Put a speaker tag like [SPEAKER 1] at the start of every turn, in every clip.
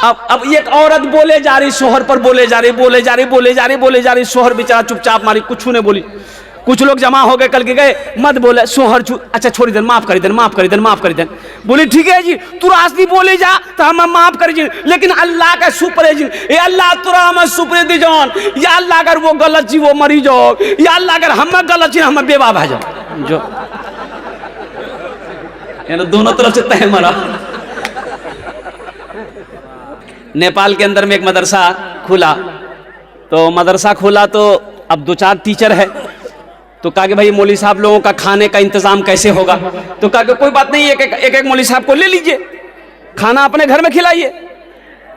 [SPEAKER 1] अब एक औरत बोले जा रही, शोहर पर बोले जा रही, शोहर बेचारा चुपचाप मारी, कुछ नहीं बोली। कुछ लोग जमा हो गए, कल के गए, मत बोले। शोहर अच्छा छोड़ी देन, माफ कर देन। बोली ठीक है जी, तू रास्ती बोले जा तो हम माफ कर जी, लेकिन अल्लाह का शुक्र है जी, ये अल्लाह तुरा हम शुक्र दी जान, या अल्लाह अगर वो गलत जी वो मरी जाओ, या अल्लाह अगर हम गलत जी हम बेवा भाई जाओ जो दोनों तरफ से तय मरा। नेपाल के अंदर में एक मदरसा खुला, तो अब 2-4 टीचर है, तो कहा कि भाई मौलवी साहब लोगों का खाने का इंतजाम कैसे होगा? तो कहा कि कोई बात नहीं, एक मौलवी साहब को ले लीजिए, खाना अपने घर में खिलाइए।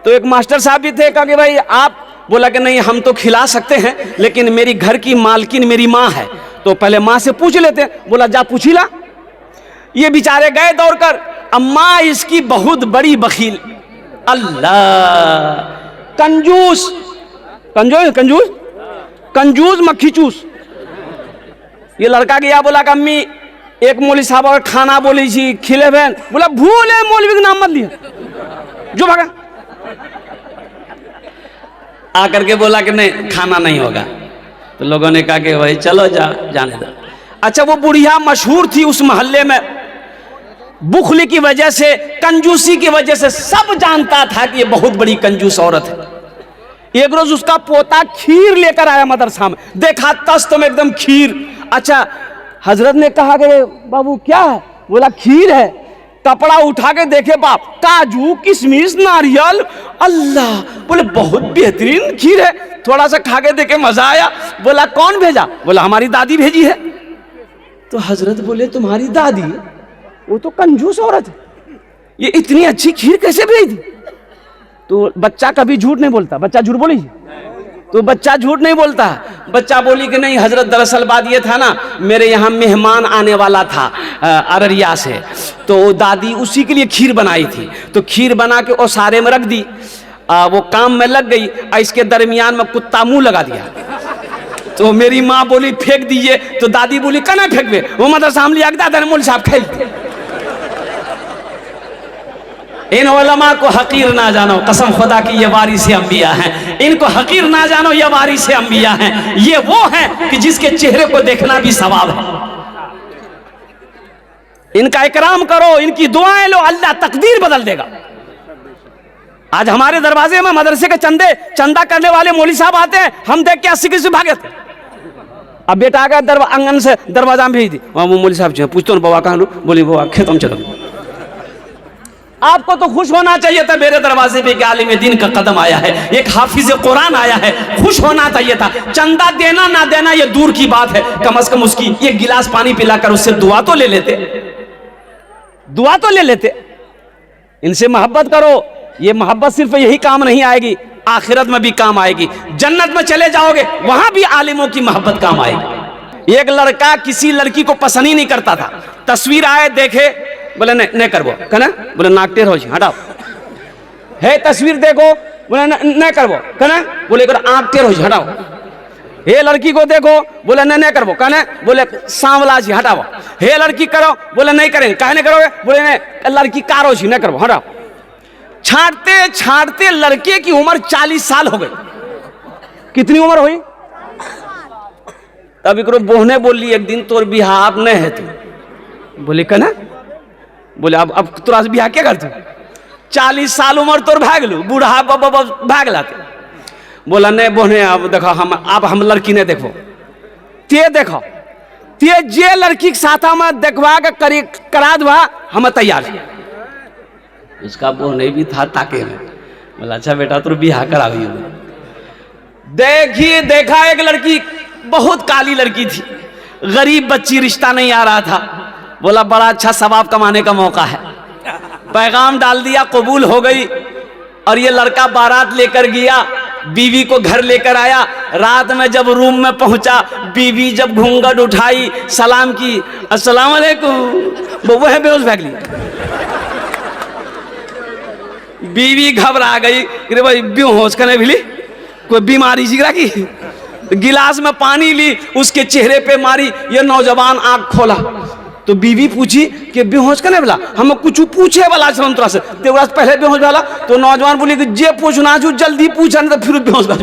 [SPEAKER 1] तो एक मास्टर साहब भी थे, कहा कि भाई आप, बोला कि नहीं हम तो खिला सकते हैं, लेकिन मेरी घर की मालकिन मेरी माँ है, तो पहले माँ से पूछ लेते हैं। बोला जा पूछी ला। ये बेचारे गए दौड़कर, अम्मा इसकी बहुत बड़ी बखील, अल्लाह कंजूस मक्खी चूस। ये लड़का गया, बोला कि अम्मी एक मौलवी साहब और खाना बोली जी खिले बहन। बोला भूले मौलवी का नाम मत लिया, जो भागा। आकर के बोला कि नहीं खाना नहीं होगा। तो लोगों ने कहा कि भाई चलो जाने दो। अच्छा वो बुढ़िया मशहूर थी उस मोहल्ले में, बुखली की वजह से, कंजूसी की वजह से सब जानता था कि ये बहुत बड़ी कंजूस औरत है। एक रोज उसका पोता खीर लेकर आया मदरसा में, देखा तस्त में एकदम खीर। अच्छा हजरत ने कहा कि बाबू क्या है? बोला खीर है। कपड़ा उठा के देखे बाप, काजू किशमिश नारियल, अल्लाह, बोले बहुत बेहतरीन खीर है। थोड़ा सा खा के देखे मजा आया। बोला कौन भेजा? बोला हमारी दादी भेजी है। तो हजरत बोले तुम्हारी दादी? वो तो कंजूस औरत है, ये इतनी अच्छी खीर कैसे भेज दी? तो बच्चा कभी झूठ नहीं बोलता, बच्चा झूठ बोली? तो बच्चा झूठ नहीं बोलता। बच्चा बोली कि नहीं हजरत दरअसल बात ये था ना, मेरे यहाँ मेहमान आने वाला था अररिया से, तो दादी उसी के लिए खीर बनाई थी, तो खीर बना के ओसारे में रख दी, वो काम में लग गई, इसके दरमियान में कुत्ता मुंह लगा दिया। तो मेरी माँ बोली फेंक दीजिए, तो दादी बोली कना फेंकबे, वो मदरसा हम लिया दादा ने मौलवी साहब खेलते। इन उलमा को हकीर ना जानो, कसम खुदा की ये वारिस अंबिया हैं। इनको हकीर ना जानो, ये वारिस अंबिया हैं। ये वो हैं कि जिसके चेहरे को देखना भी सवाब है। इनका इकराम करो, इनकी दुआएं लो, अल्लाह तकदीर बदल देगा। आज हमारे दरवाजे में मदरसे के चंदा करने वाले मौलवी साहब आते हैं, हम देख के 80 से भागे थे। अब बेटा आ गया आंगन से दरवाजा में भेज दी, वहां वो मौलवी साहब पूछते हो बाबा कहाँ? बोली बाबा खेतों में चलो। आपको तो खुश होना चाहिए था, मेरे दरवाजे पे एक आलिम दीन का कदम आया है, एक हाफिज कुरान आया है, खुश होना चाहिए था। चंदा देना ना देना ये दूर की बात है, कम से कम उसकी एक गिलास पानी पिलाकर उससे दुआ तो ले लेते। इनसे मोहब्बत करो। ये मोहब्बत सिर्फ यही काम नहीं आएगी, आखिरत में भी काम आएगी। जन्नत में चले जाओगे, वहां भी आलिमों की मोहब्बत काम आएगी। एक लड़का किसी लड़की को पसंद ही नहीं करता था, तस्वीर आए देखे, बोले नहीं करबो, कहना बोले नाक टेढ़ हो हटाओ। है तस्वीर देखो, बोले नहीं करबो, कहना बोले आंख टेढ़ हो हटाओ। हे लड़की को देखो, बोले नहीं करबो, कहना बोले सांवला जी हटाओ। हे लड़की करो, बोले नहीं करेंगे, कहने करोगे, बोले नहीं लड़की कारो जी नहीं करबो हटाओ। छांटते छांटते लड़के की उम्र 40 साल हो गई। कितनी उम्र हुई? तब एक बोहने बोली एक दिन तोर बिहार नहीं है तू। बोले कहना बोले अब तोरा से बिहार क्या करते? 40 साल उम्र तोर भाग लू, बूढ़ा भाग लाते। बोला नहीं बोहने अब देखो हम लड़की नहीं देखो, ते देखो ते जे लड़की के साथ में देखवा के करा दवा हम तैयार है। उसका बोहने भी था ताके में। बोला अच्छा बेटा तोर बिहार करावी। देखा एक लड़की, बहुत काली लड़की थी, गरीब बच्ची, रिश्ता नहीं आ रहा था। बोला बड़ा अच्छा सवाब कमाने का मौका है, पैगाम डाल दिया, कबूल हो गई। और ये लड़का बारात लेकर गया, बीवी को घर लेकर आया। रात में जब रूम में पहुंचा, बीवी जब घूंघट उठाई, सलाम की, अस्सलाम वालेकुम, वो है बेहोश भाग लिया। बीवी घबरा गई, अरे भाई बेहोश करने भी ली, कोई बीमारी जिगरा की। गिलास में पानी ली, उसके चेहरे पे मारी। ये नौजवान आंख खोला तो बीवी पूछी कि बेहोश कने वाला, हम कुछ पूछे वाला छल तोरा से, तेरा पहले बेहोश वाला। तो नौजवान बोली कि जे पूछना छू जल्दी पूछा नहीं तो फिर बेहोश कर।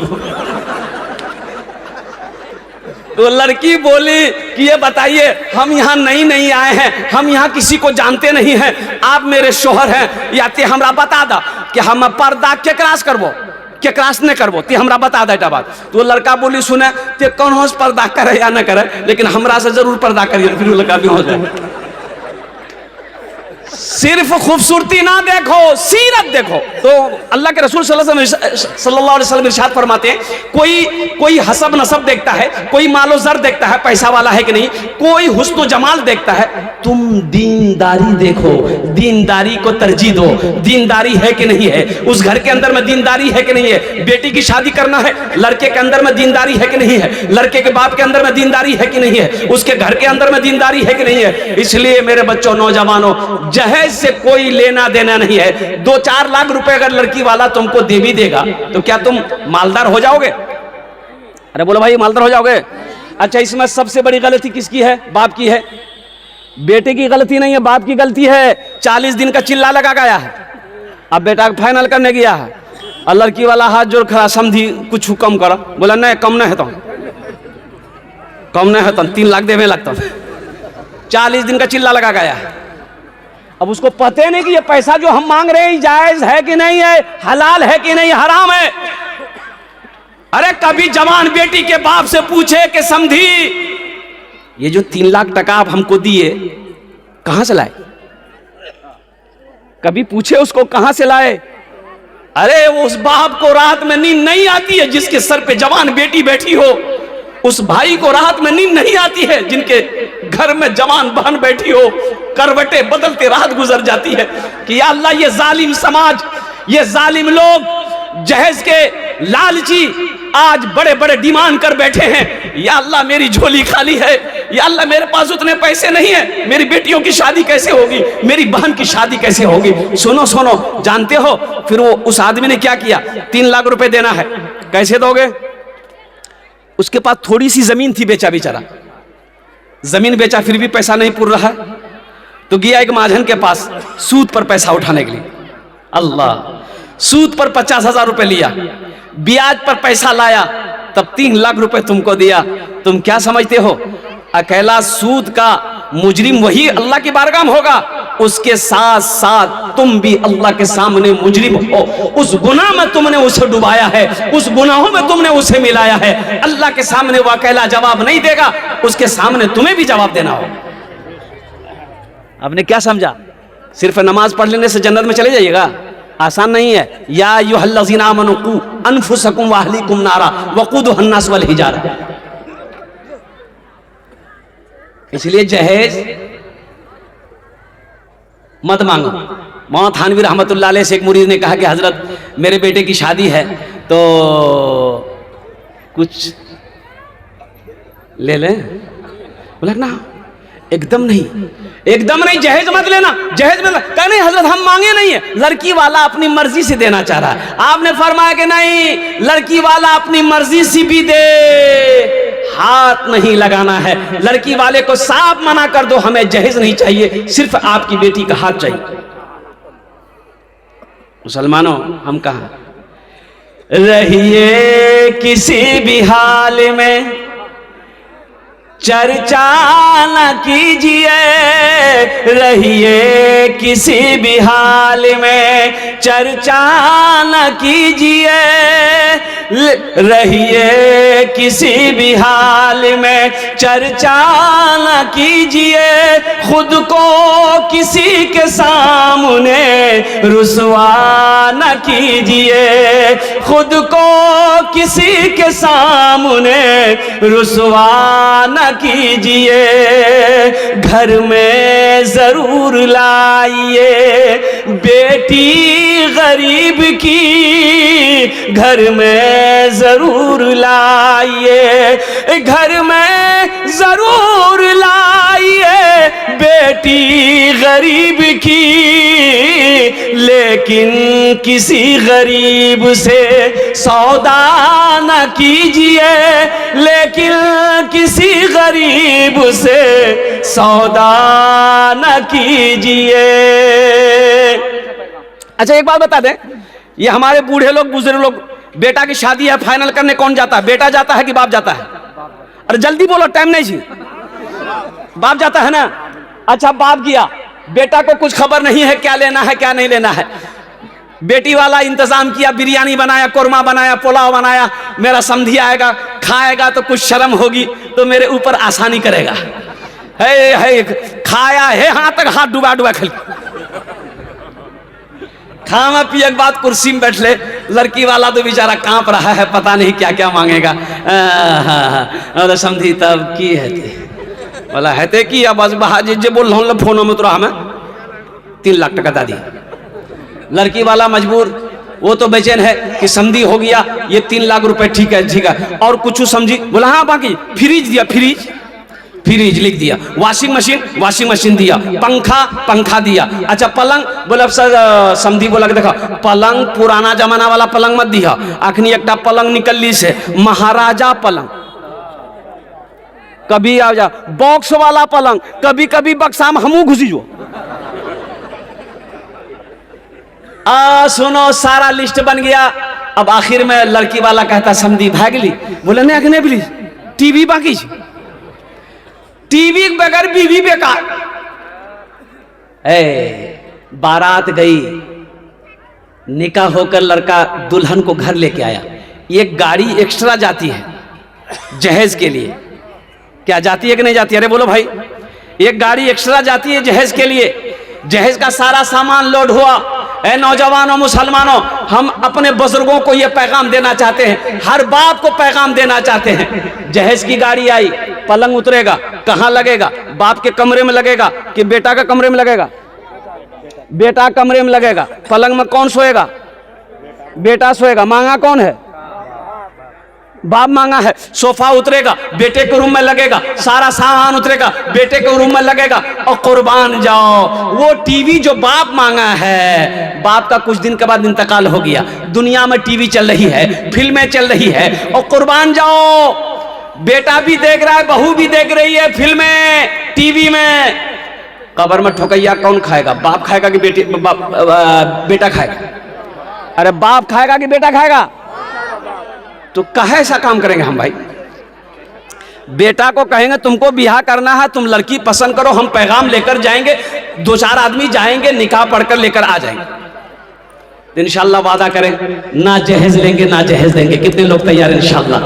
[SPEAKER 1] तो लड़की बोली कि ये बताइए, हम यहाँ नई आए हैं, हम यहाँ किसी को जानते नहीं हैं, आप मेरे शोहर हैं, या ते हमरा बता दा कि हम पर्दा केकरास करबो, केकरास नहीं करबो, ते हमरा बता दे टा बात। तो लड़का बोली सुने ते कौन होश पर्दा करे या न करे, लेकिन हमरा से जरूर पर्दा करिए। फिर लड़का भी हो जाए। सिर्फ खूबसूरती ना देखो, सीरत देखो। तो अल्लाह के रसूल सल्लल्लाहु अलैहि वसल्लम इरशाद फरमाते हैं, कोई हसब नसब देखता है, कोई मालो जर देखता है, पैसा वाला है कि नहीं, कोई हुस्न जमाल देखता है, तुम दीनदारी देखो, दीनदारी को तरजीह दो, दीनदारी है कि नहीं है, उस घर के अंदर में दीनदारी है कि नहीं है। बेटी की शादी करना है, लड़के के अंदर में दीनदारी है कि नहीं है, लड़के के बाप के अंदर में दीनदारी है कि नहीं है, उसके घर के अंदर में दीनदारी है कि नहीं है। इसलिए मेरे बच्चों, नौजवानों, जहेज से कोई लेना देना नहीं है। 2-4 लाख रुपए अगर लड़की वाला तुमको दे भी देगा तो क्या तुम मालदार हो जाओगे? अरे बोलो भाई, मालदार हो जाओगे? अच्छा, इसमें सबसे बड़ी गलती किसकी है? बाप की है। बेटे की गलती नहीं है, बाप की गलती है। 40 दिन का चिल्ला लगा गया है, अब बेटा फाइनल करने गया है, और लड़की वाला हाथ जोड़ खड़ा, समझी कुछ कम करो। बोला नहीं, कम नहीं है, तो कम नहीं है, तो 3 लाख देने लगता। 40 दिन का चिल्ला लगा गया है। अब उसको पता नहीं कि ये पैसा जो हम मांग रहे हैं जायज है कि नहीं है, हलाल है कि नहीं, हराम है। अरे कभी जवान बेटी के बाप से पूछे कि समझी ये जो 3 लाख टका आप हमको दिए कहां से लाए? कभी पूछे उसको कहां से लाए? अरे उस बाप को रात में नींद नहीं आती है जिसके सर पे जवान बेटी बैठी हो, उस भाई को रात में नींद नहीं आती है जिनके घर में जवान बहन बैठी हो, करवटे बदलते रात गुजर जाती है कि या अल्लाह, ये जालिम समाज, ये जालिम लोग जहेज के लालची आज बड़े बड़े डिमांड कर बैठे हैं। या अल्लाह, मेरी झोली खाली है, या अल्लाह, मेरे पास उतने पैसे नहीं है, मेरी बेटियों की शादी कैसे होगी, मेरी बहन की शादी कैसे होगी। सुनो सुनो, जानते हो फिर वो उस आदमी ने क्या किया? 3 लाख रुपए देना है, कैसे दोगे? उसके पास थोड़ी सी जमीन थी, बेचा बेचारा, जमीन बेचा, फिर भी पैसा नहीं पूर रहा, तो गया एक महाजन के पास सूद पर पैसा उठाने के लिए। अल्लाह, सूद पर 50,000 रुपए लिया, ब्याज पर पैसा लाया, तब 3 लाख रुपए तुमको दिया। तुम क्या समझते हो अकेला सूद का मुजरिम वही अल्लाह की बारगाह में होगा? उसके साथ साथ तुम भी अल्लाह के सामने मुजरिम हो। उस गुनाह में तुमने उसे डुबाया है, उस गुनाहों में तुमने उसे मिलाया है। अल्लाह के सामने वो अकेला जवाब नहीं देगा, उसके सामने तुम्हें भी जवाब देना हो। आपने क्या समझा? सिर्फ नमाज पढ़ लेने से जन्नत में चले जाइएगा? आसान नहीं है। या अय्युहल्लज़ीना आमनू कू अनफुसकुम व अहलीकुम नारा वक़ूदुहा अन्नास वल हिजारा। इसलिए जहेज मत मांगो। मौला थानवी रहमतुल्लाह अलैह से एक मुरीद ने कहा कि हजरत, मेरे बेटे की शादी है तो कुछ ले लें? बोला ना, एकदम नहीं, एकदम नहीं, जहेज मत लेना, जहेज में कहा नहीं हजरत, हम मांगे नहीं है, लड़की वाला अपनी मर्जी से देना चाह रहा है। आपने फरमाया कि नहीं, लड़की वाला अपनी मर्जी से भी दे, हाथ नहीं लगाना है। लड़की वाले को साफ मना कर दो, हमें जहेज नहीं चाहिए, सिर्फ आपकी बेटी का हाथ चाहिए। मुसलमानों, हम कहां रहिए किसी भी हाल में चर्चा न कीजिए, रहिए किसी भी हाल में चर्चा न कीजिए, रहिए किसी भी हाल में चर्चा न कीजिए, खुद को किसी के सामने रुसवा न कीजिए, खुद को किसी के सामने रुसवा न कीजिए, घर में जरूर लाइए बेटी गरीब की, घर में जरूर लाइए, घर में जरूर लाइए बेटी गरीब की, लेकिन किसी गरीब से सौदा न कीजिए, लेकिन किसी गरीब से सौदा न कीजिए। अच्छा एक बात बता दें, ये हमारे बूढ़े लोग बुजुर्ग लोग, बेटा की शादी है फाइनल करने कौन जाता है? बेटा जाता है कि बाप जाता है? अरे जल्दी बोलो, टाइम नहीं जी। बाप जाता है ना। अच्छा बाप गया, बेटा को कुछ खबर नहीं है क्या लेना है क्या नहीं लेना है। बेटी वाला इंतजाम किया, बिरयानी बनाया, कोरमा बनाया, पुलाव बनाया, मेरा समधी आएगा खाएगा तो कुछ शर्म होगी तो मेरे ऊपर आसानी करेगा। है खाया है हाथ तक हाथ डुबा डुबा खिल, खामा पिए के बाद कुर्सी में बैठ ले। लड़की वाला तो बेचारा कांप रहा है, पता नहीं क्या क्या मांगेगा। और समझी तब की है बोला है ते की अब बहाजे जे बोल रहा हूँ फोनों में तो हमें 3 लाख टका दादी। लड़की वाला मजबूर, वो तो बेचैन है कि समझी हो गया ये 3 लाख रुपए, ठीक है ठीक है। और कुछ समझी बोला हाँ बाकी फ्रिज दिया, फ्रिज लिख दिया, वॉशिंग मशीन दिया, पंखा दिया। अच्छा पलंग, बोला सर समझी बोला देखा पलंग पुराना जमाना वाला पलंग मत दिया, अखनी एक पलंग निकली से महाराजा पलंग, कभी आ जा बॉक्स वाला पलंग, कभी कभी बक्सा में हमू घुसी जो। सुनो सारा लिस्ट बन गया। अब आखिर में लड़की वाला कहता समझी भागली, बोले नहीं अखने प्लीज टीवी बाकी, टीवी बगैर बीवी बेकार। बारात गई, निकाह होकर लड़का दुल्हन को घर लेके आया, एक गाड़ी एक्स्ट्रा जाती है जहेज के लिए। क्या जाती है कि नहीं जाती है? अरे बोलो भाई, एक गाड़ी एक्स्ट्रा जाती है जहेज के लिए। जहेज का सारा सामान लोड हुआ। नौजवानों मुसलमानों, हम अपने बुजुर्गों को यह पैगाम देना चाहते हैं, हर बाप को पैगाम देना चाहते हैं। जहेज की गाड़ी आई, पलंग उतरेगा, कहाँ लगेगा? बाप के कमरे में लगेगा कि बेटा का कमरे में लगेगा? बेटा कमरे में लगेगा। पलंग में कौन सोएगा? बेटा सोएगा। मांगा कौन है? बाप मांगा है। सोफा उतरेगा, बेटे के रूम में लगेगा, सारा सामान उतरेगा, बेटे के रूम में लगेगा। और कुर्बान जाओ, वो टीवी जो बाप मांगा है, बाप का कुछ दिन के बाद इंतकाल हो गया, दुनिया में टीवी चल रही है, फिल्में चल रही है, और कुर्बान जाओ बेटा भी देख रहा है, बहू भी देख रही है फिल्में टीवी में। कब्र में ठोकैया कौन खाएगा? बाप खाएगा कि बेटा खाएगा? अरे बाप खाएगा कि बेटा खाएगा? तो कहे ऐसा काम करेंगे हम भाई? बेटा को कहेंगे तुमको बियाह करना है, तुम लड़की पसंद करो, हम पैगाम लेकर जाएंगे, 2-4 आदमी जाएंगे, निकाह पढ़कर लेकर आ जाएंगे। इंशाल्लाह वादा करें ना जहेज लेंगे ना जहेज देंगे। कितने लोग तैयार हैं? इंशाल्लाह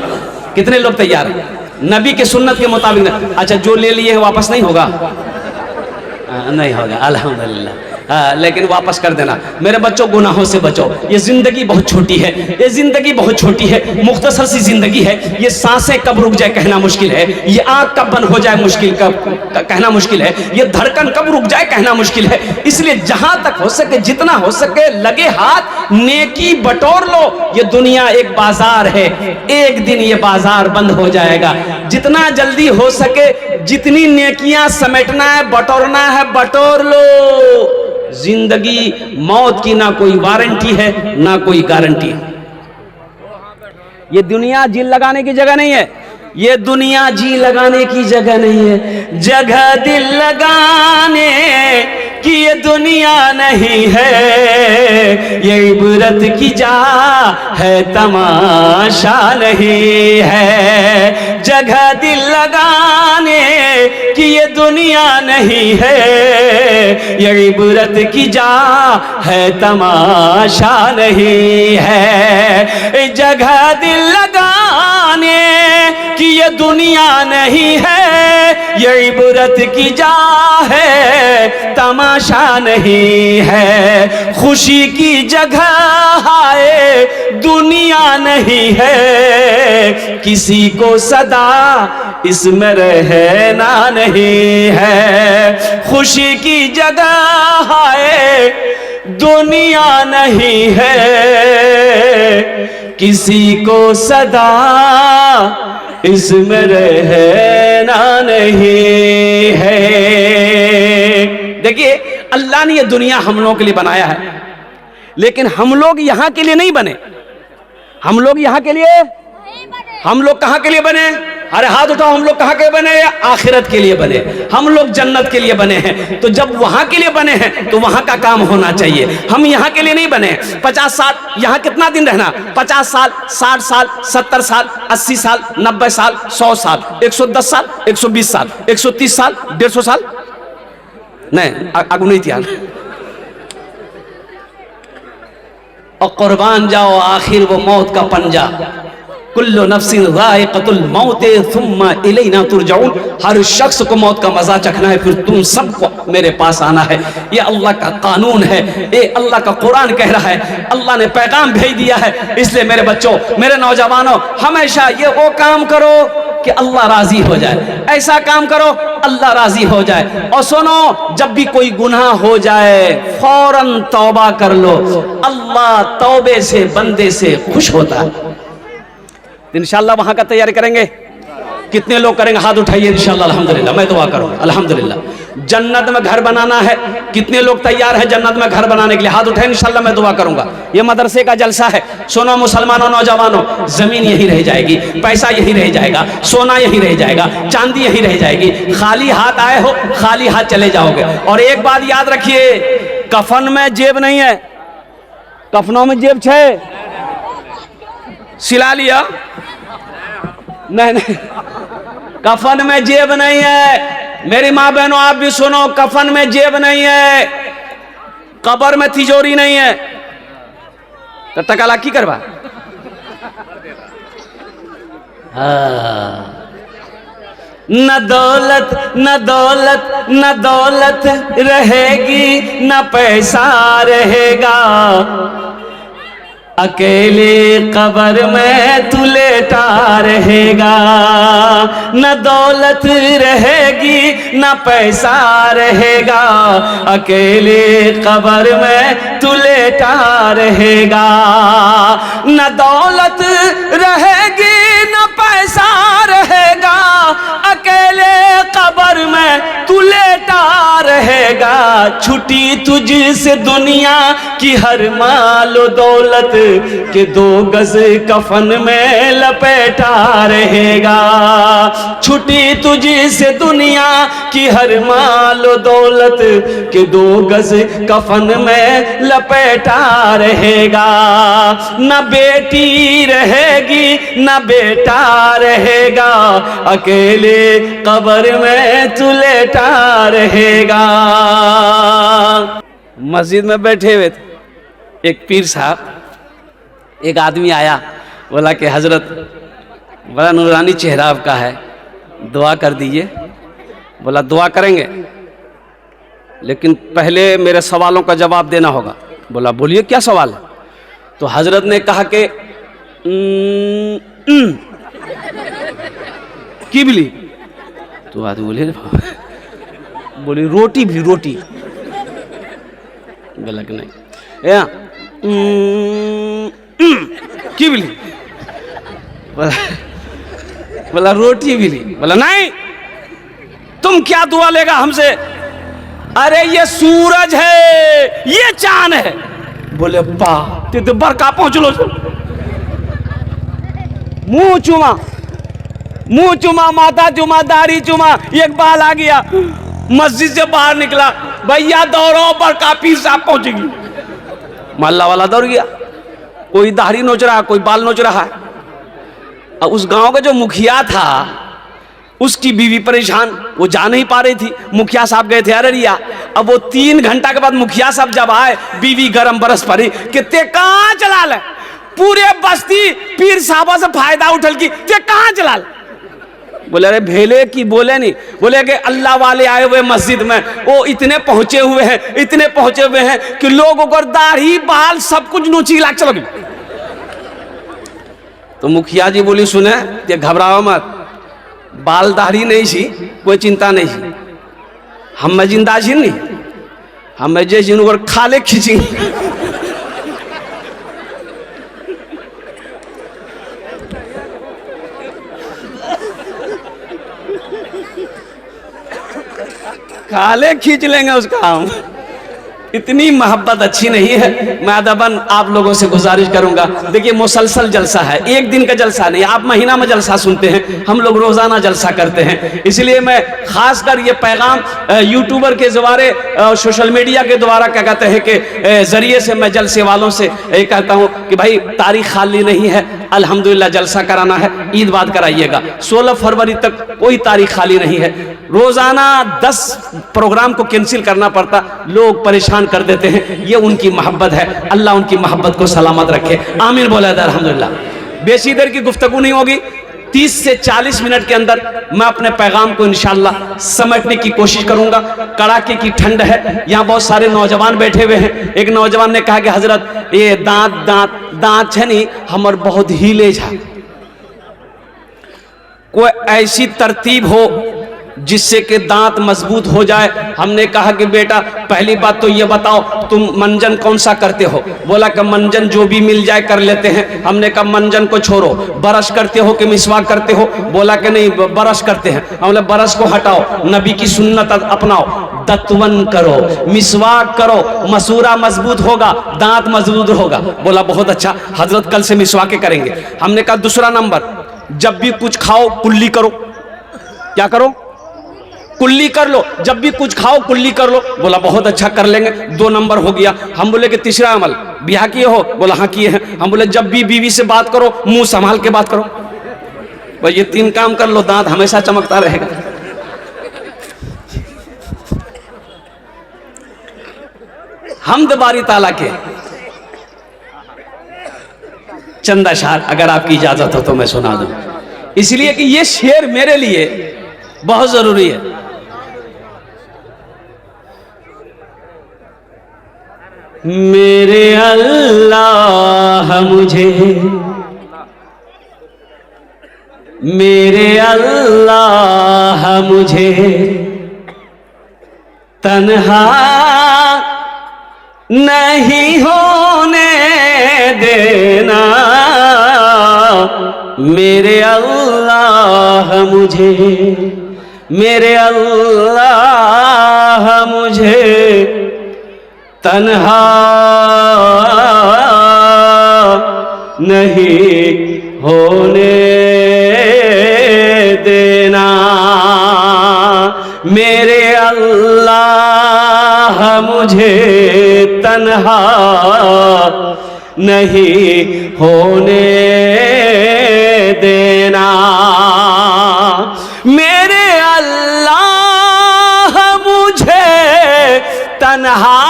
[SPEAKER 1] कितने लोग तैयार हैं? नबी के सुन्नत के मुताबिक। अच्छा जो ले लिए हैं वापस नहीं होगा? नहीं होगा अल्हम्दुलिल्लाह। लेकिन वापस कर देना। मेरे बच्चों गुनाहों से बचो, ये जिंदगी बहुत छोटी है, ये जिंदगी बहुत छोटी है, मुख्तसर सी जिंदगी है। ये सांसें कब रुक जाए कहना मुश्किल है, ये आँख कब बंद हो जाए मुश्किल कब कहना मुश्किल है, ये धड़कन कब रुक जाए कहना मुश्किल है। इसलिए जहां तक हो सके, जितना हो सके लगे हाथ, नेकी बटोर लो। ये दुनिया एक बाजार है, एक दिन ये बाजार बंद हो जाएगा। जितना जल्दी हो सके जितनी नेकियां समेटना है, बटोरना है, बटोर लो। जिंदगी मौत की ना कोई वारंटी है ना कोई गारंटी है। ये दुनिया जी लगाने की जगह नहीं है, ये दुनिया जी लगाने की जगह नहीं है, जगह दिल लगाने की ये दुनिया नहीं है। ये इबरत की जा है, तमाशा नहीं है। जगह दिल लगाने की ये दुनिया नहीं है, ये इबरत की जा है, तमाशा नहीं है। जगह दिल लगाने कि ये दुनिया नहीं है, ये इबरत की जा है, तमाशा नहीं है। खुशी की जगह है, दुनिया नहीं है। किसी को सदा इसमें रहना नहीं है। खुशी की जगह है, दुनिया नहीं है। किसी को सदा इसमें रहना नहीं है। अल्लाह ने ये दुनिया हम लोगों के लिए बनाया है, लेकिन हम लोग यहां के लिए नहीं बने। हम लोग यहां के लिए, हम लोग कहां के लिए बने? अरे हाथ उठाओ, हम लोग कहां के बने? या आखिरत के लिए बने। हम लोग जन्नत के लिए बने हैं। तो जब वहां के लिए बने हैं तो वहां का काम होना चाहिए। हम यहां के लिए नहीं बने। 50 साल यहां कितना दिन रहना? 50 साल, 60 साल, 70 साल, 80 साल, 90 साल, 100 साल, 110 साल, 120 साल, 130 साल, 150 साल, नहीं आगू नहीं ध्यान। और कुर्बान जाओ आखिर वो मौत का पंजा। कुल्लु नफ्सिन ज़ाइक़तुल मौत सुम्मा इलैना तुरजाऊन। हर शख्स को मौत का मजा चखना है, फिर तुम सबको मेरे पास आना है। ये अल्लाह का कानून है, ये अल्लाह का कुरान कह रहा है। अल्लाह ने पैगाम भेज दिया है। इसलिए मेरे बच्चों, मेरे नौजवानों, हमेशा ये वो काम करो कि अल्लाह राजी हो जाए, ऐसा काम करो अल्लाह राजी हो जाए। और सुनो, जब भी कोई गुनाह हो जाए फौरन तौबा कर लो। अल्लाह तौबे से बंदे से खुश होता है। इंशाल्लाह वहां का तैयारी करेंगे। कितने लोग करेंगे? हाथ उठाइए। इंशाल्लाह, अल्हम्दुलिल्लाह, मैं दुआ करूंगा। अल्हम्दुलिल्लाह। जन्नत में घर बनाना है, कितने लोग तैयार हैं जन्नत में घर बनाने के लिए? हाथ उठाए। इंशाल्लाह मैं दुआ करूंगा। ये मदरसे का जलसा है। सुनो मुसलमानों, नौजवानों, जमीन यही रह जाएगी, पैसा यही रह जाएगा, सोना यही रह जाएगा, चांदी यही रह जाएगी। खाली हाथ आए हो, खाली हाथ चले जाओगे। और एक बात याद रखिए, कफन में जेब नहीं है। कफनों में जेब छे, सिला लिया? नहीं नहीं, कफन में जेब नहीं है। मेरी माँ बहनों, आप भी सुनो, कफन में जेब नहीं है, कब्र में तिजोरी नहीं है। तो टकाला की करवा? न दौलत न दौलत न दौलत रहेगी, न पैसा रहेगा, अकेले कब्र में तू लेटा रहेगा। न दौलत रहेगी, न पैसा रहेगा, अकेले कब्र में तू लेटा रहेगा। न दौलत रहेगी, न पैसा रहेगा, अकेले कब्र में तू लेटा रहेगा। छुटी तुझसे दुनिया की हर मालो दौलत, के 2 गज कफन में लपेटा रहेगा। छुटी तुझसे दुनिया की हर मालो दौलत, के 2 गज कफन में लपेटा रहेगा। न बेटी रहेगी, न बेटा रहेगा, अकेले कब्र में तू लेटा रहेगा। मस्जिद में बैठे हुए थे, एक पीर साहब, एक आदमी आया, बोला कि हजरत बड़ा नूरानी चेहरा आपका है, दुआ कर दीजिए। बोला दुआ करेंगे, लेकिन पहले मेरे सवालों का जवाब देना होगा। बोला बोलिए क्या सवाल है? तो हजरत ने कहा कि किबली। तो आदमी बोली रोटी भी रोटी। बोला कि नहीं या किबली। बोला रोटी भी ली। बोला नहीं, तुम क्या दुआ लेगा हमसे? अरे ये सूरज है, ये चांद है। बोले पा तो बरका पहुंच लो। मुंह चुमा, मुंह चुमा, माथा चुमा, दाढ़ी चुमा, एक बाल आ गया। मस्जिद से बाहर निकला, भैया दौड़ो, बरका पीर साहब पहुंचेगी। मोहल्ला वाला दौड़ गया, कोई दाढ़ी नोच रहा, कोई बाल नोच रहा है। अब उस गांव का जो मुखिया था, उसकी बीवी परेशान, वो जा नहीं पा रही थी। मुखिया साहब गए थे अररिया। अब वो 3 घंटा के बाद मुखिया साहब जब आए, बीवी गरम बरस पड़ी कि ते कहां चला ले? पूरे बस्ती पीर साहबा से फायदा उठल की, ते कहां चला ले? बोले अरे भेले की बोले नहीं। बोले कि अल्लाह वाले आए हुए मस्जिद में, वो इतने पहुंचे हुए हैं, इतने पहुंचे हुए हैं कि लोगों को दाढ़ी बाल सब कुछ नोची लाग चलो। तो मुखिया जी बोली सुने, ये घबराओ मत, बाल दाढ़ी नहीं छी, कोई चिंता नहीं छी, हम जिंदा छी नहीं, हम जे जिन खाले खींची। खाले खींच लेंगे उसका हम। इतनी मोहब्बत अच्छी नहीं है। मैं अदबन आप लोगों से गुजारिश करूंगा, देखिए मुसलसल जलसा है, एक दिन का जलसा नहीं, आप महीना में जलसा सुनते हैं, हम लोग रोजाना जलसा करते हैं। इसलिए मैं खासकर ये पैगाम यूट्यूबर के द्वारे सोशल मीडिया के द्वारा क्या कहते हैं कि जरिए से मैं जलसे वालों से कहता हूं कि भाई तारीख खाली नहीं है, अल्हम्दुलिल्लाह जलसा कराना है, ईद बाद कराइएगा। 16 फरवरी तक कोई तारीख खाली नहीं है। रोजाना 10 प्रोग्राम को कैंसिल करना पड़ता, लोग परेशान कर देते हैं। ये उनकी मोहब्बत है, अल्लाह उनकी मोहब्बत को सलामत रखे, आमीन बोला था अल्हम्दुलिल्लाह। बेसी देर की गुफ्तगू नहीं होगी, 30 से 40 मिनट के अंदर मैं अपने पैगाम को इंशाअल्लाह समेटने की कोशिश करूंगा। कड़ाके की ठंड है, यहाँ बहुत सारे नौजवान बैठे हुए हैं। एक नौजवान ने कहा कि हजरत ये दांत है नहीं हमर बहुत हीले जा, कोई ऐसी तरतीब हो जिससे कि दांत मजबूत हो जाए। हमने कहा कि बेटा पहली बात तो ये बताओ तुम मंजन कौन सा करते हो? बोला कि मंजन जो भी मिल जाए कर लेते हैं। हमने कहा मंजन को छोड़ो, ब्रश करते हो कि मिसवाक करते हो? बोला कि नहीं ब्रश करते हैं। हमने ब्रश को हटाओ, नबी की सुन्नत अपनाओ, दत्वन करो, मिसवाक करो, मसूरा मजबूत होगा, दांत मजबूत होगा। बोला बहुत अच्छा हजरत कल से मिसवाके करेंगे। हमने कहा दूसरा नंबर, जब भी कुछ खाओ कुल्ली करो। क्या करो? कुल्ली कर लो, जब भी कुछ खाओ कुल्ली कर लो। बोला बहुत अच्छा कर लेंगे, 2 नंबर हो गया। हम बोले कि तीसरा अमल, ब्याह किए हो? बोला हाँ किए हैं। हम बोले जब भी बीवी से बात करो मुंह संभाल के बात करो। भाई ये 3 काम कर लो, दांत हमेशा चमकता रहेगा। हमद बारी ताला के चंद अशआर अगर आपकी इजाजत हो तो मैं सुना दूं, इसलिए कि ये शेर मेरे लिए बहुत जरूरी है। मेरे अल्लाह मुझे, मेरे अल्लाह मुझे तन्हा नहीं होने देना। मेरे अल्लाह मुझे, मेरे अल्लाह मुझे तन्हा नहीं होने देना। मेरे अल्लाह मुझे तन्हा नहीं होने देना। मेरे अल्लाह मुझे तन्हा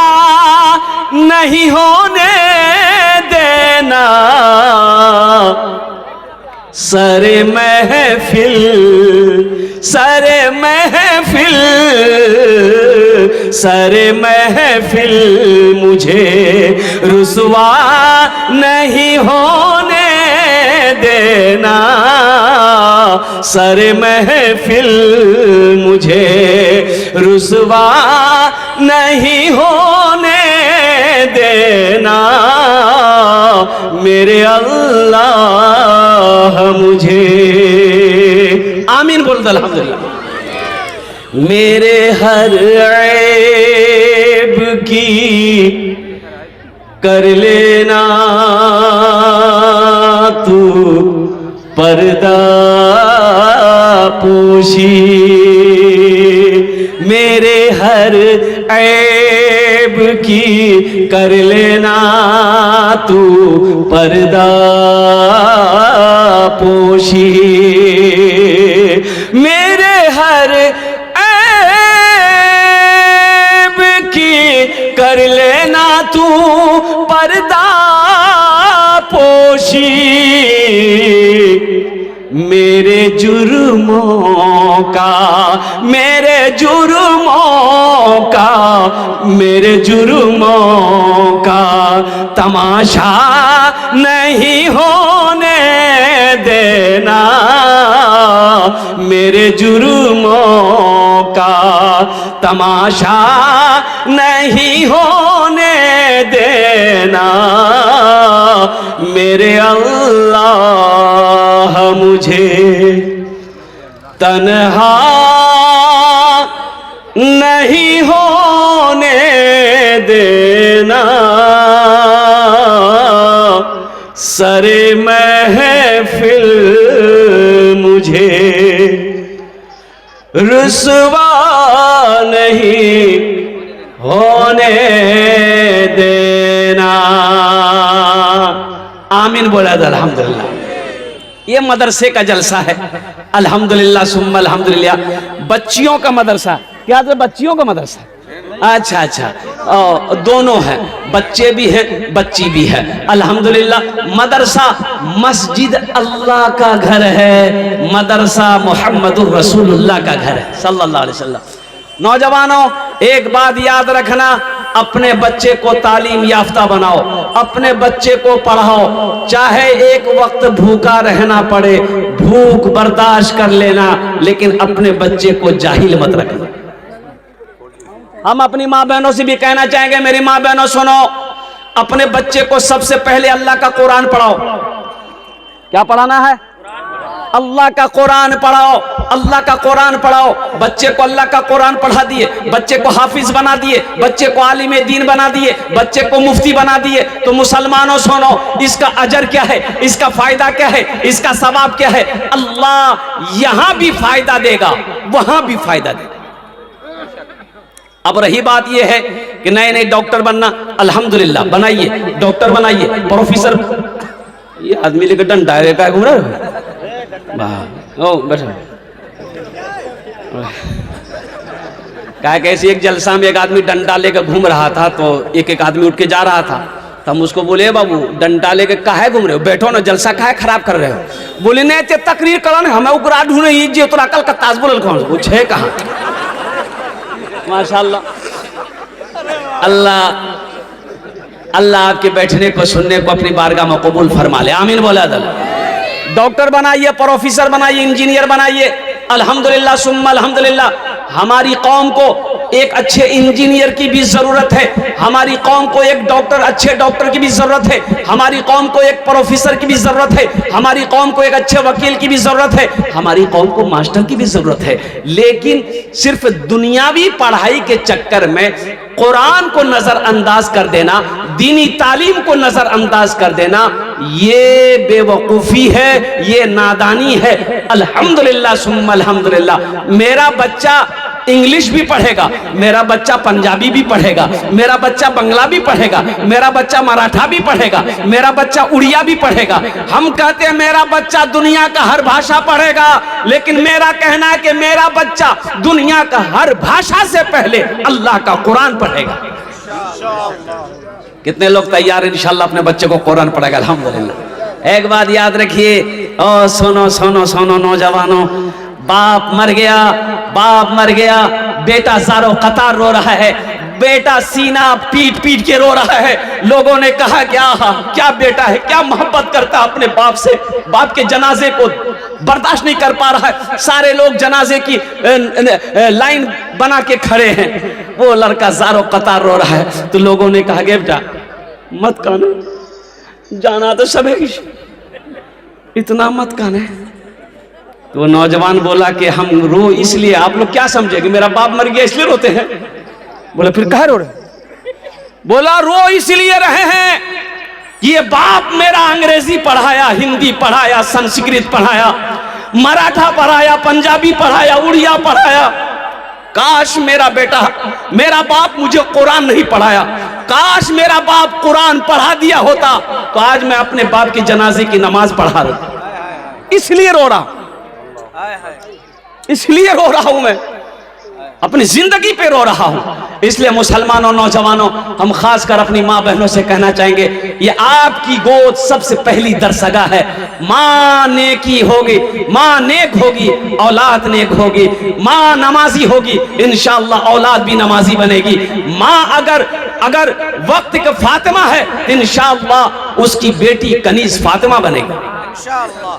[SPEAKER 1] नहीं होने देना। सरे महफिल, सरे महफिल, सरे महफिल मुझे रुसवा नहीं होने देना। सरे महफिल मुझे रुसवा नहीं होने देना। मेरे अल्लाह मुझे, आमीन बोल दो अल्हम्दुलिल्लाह। मेरे हर ऐब की कर लेना तू पर्दा पोशी। मेरे हर ऐब की कर लेना तू पर्दा पोशी। मेरे हर ऐब की कर लेना तू पर्दा पोशी। मेरे जुर्मों का, मेरे जुर्मों का, मेरे जुर्मों का तमाशा नहीं होने देना। मेरे जुर्मों का तमाशा नहीं होने देना। मेरे अल्लाह मुझे तन्हा नहीं होने देना। सरे महफिल मुझे रुसवा नहीं होने देना। आमीन बोला था। अल्हम्दुलिल्लाह, ये मदरसे का जलसा है। अल्हम्दुलिल्लाह सुम्मा अल्हम्दुलिल्लाह। बच्चियों का मदरसा, क्या तो बच्चियों का मदरसा? अच्छा अच्छा, दोनों हैं, बच्चे भी हैं बच्ची भी है। अल्हम्दुलिल्लाह, मदरसा मस्जिद अल्लाह का घर है, मदरसा मुहम्मदुर रसूलुल्लाह का घर है सल्लल्लाहु अलैहि वसल्लम। नौजवानों, एक बात याद रखना, अपने बच्चे को तालीम याफ्ता बनाओ, अपने बच्चे को पढ़ाओ, चाहे एक वक्त भूखा रहना पड़े, भूख बर्दाश्त कर लेना, लेकिन अपने बच्चे को जाहिल मत रखना। हम अपनी माँ बहनों से भी कहना चाहेंगे, मेरी माँ बहनों सुनो, अपने बच्चे को सबसे पहले अल्लाह का कुरान पढ़ाओ। क्या पढ़ाना है? अल्लाह का कुरान पढ़ाओ, अल्लाह का कुरान पढ़ाओ। बच्चे को अल्लाह का कुरान पढ़ा दिए, बच्चे को हाफिज बना दिए, बच्चे को आलिम दीन बना दिए, बच्चे को मुफ्ती बना दिए, तो मुसलमानों सुनो, इसका अजर क्या है, इसका फायदा क्या है, इसका सवाब क्या है? अल्लाह यहां भी फायदा देगा, वहां भी फायदा देगा। अब रही बात यह है कि नए नए डॉक्टर बनना, अल्हम्दुलिल्लाह बनाइए, डॉक्टर बनाइए, प्रोफेसर। ये आदमी लेकर डंडा का घूम रहा है। ओ बैठो। क्या कैसी एक जलसा में एक आदमी डंडा लेकर घूम रहा था, तो एक आदमी उठ के जा रहा था, तो हम उसको बोले, बाबू डंडा लेके काहे घूम रहे हो, बैठो ना, जलसा काहे खराब कर रहे हो? बोले नहीं ते तकरीर करो ना, हमें उकरा ढूंढे ये तो अकल का ताज बोल कौन पूछे कहाँ। माशाल्लाह, अल्लाह अल्लाह आपके बैठने को सुनने को अपनी बारगाह में कबूल फरमा ले। आमीन बोला दल। डॉक्टर बनाइए, प्रोफेसर बनाइए, इंजीनियर बनाइए। अल्हम्दुलिल्लाह सुम्मा अल्हम्दुलिल्लाह, हमारी कौम को एक अच्छे इंजीनियर की भी जरूरत है, हमारी कौम को एक डॉक्टर, अच्छे डॉक्टर की भी जरूरत है, हमारी कौम को एक प्रोफेसर की भी जरूरत है, हमारी कौम को एक अच्छे वकील की भी जरूरत है, हमारी कौम को मास्टर की भी जरूरत है। लेकिन सिर्फ दुनियावी पढ़ाई के चक्कर में कुरान को नजरअंदाज कर देना, दीनी तालीम को नजरअंदाज कर देना, ये बेवकूफी है, ये नादानी है। अल्हम्दुलिल्लाह सुम्मा अल्हम्दुलिल्लाह, मेरा बच्चा इंग्लिश भी पढ़ेगा, मेरा बच्चा पंजाबी भी पढ़ेगा, मेरा बच्चा बंगला भी पढ़ेगा, मेरा बच्चा मराठा भी पढ़ेगा, मेरा बच्चा उड़िया भी पढ़ेगा। हम कहते हैं मेरा बच्चा दुनिया का हर भाषा पढ़ेगा, लेकिन मेरा कहना है कि मेरा बच्चा दुनिया का हर भाषा से पहले अल्लाह का कुरान पढ़ेगा। कितने लोग तैयार हैं इंशाअल्लाह अपने बच्चे को कुरान पढ़ेगा? अल्हम्दुलिल्लाह। एक बात याद रखिए, ओ सुनो सुनो सुनो नौजवानों, बाप मर गया, बाप मर गया, बेटा ज़ारो कतार रो रहा है, बेटा सीना पीट पीट के रो रहा है। लोगों ने कहा क्या बेटा है, क्या मोहब्बत करता अपने बाप से, बाप के जनाजे को बर्दाश्त नहीं कर पा रहा है। सारे लोग जनाजे की लाइन बना के खड़े हैं, वो लड़का ज़ारो कतार रो रहा है। तो लोगों ने कहा बेटा मत कानो, जाना तो सब है, इतना मत काने। तो नौजवान बोला कि हम रो इसलिए, आप लोग क्या समझे कि मेरा बाप मर गया इसलिए रोते हैं? बोला फिर कहाँ रो रहे? बोला रो इसलिए रहे हैं, ये बाप मेरा अंग्रेजी पढ़ाया, हिंदी पढ़ाया, संस्कृत पढ़ाया, मराठा पढ़ाया, पंजाबी पढ़ाया, उड़िया पढ़ाया। काश मेरा बेटा, मेरा बाप मुझे कुरान नहीं पढ़ाया, काश मेरा बाप कुरान पढ़ा दिया होता तो आज मैं अपने बाप की जनाजे की नमाज पढ़ा रहा। इसलिए रो रहा, इसलिए रो रहा हूं मैं, अपनी जिंदगी पे रो रहा हूं। इसलिए मुसलमानों, नौजवानों, हम खास कर अपनी माँ बहनों से कहना चाहेंगे, ये आपकी गोद सबसे पहली दरसगा है। माँ नेकी होगी, माँ नेक होगी, औलाद नेक होगी। माँ नमाजी होगी, इंशाअल्लाह औलाद भी नमाजी बनेगी। माँ अगर वक्त का फातिमा है, इंशाअल्लाह उसकी बेटी कनीज फातिमा बनेगी इंशाअल्लाह।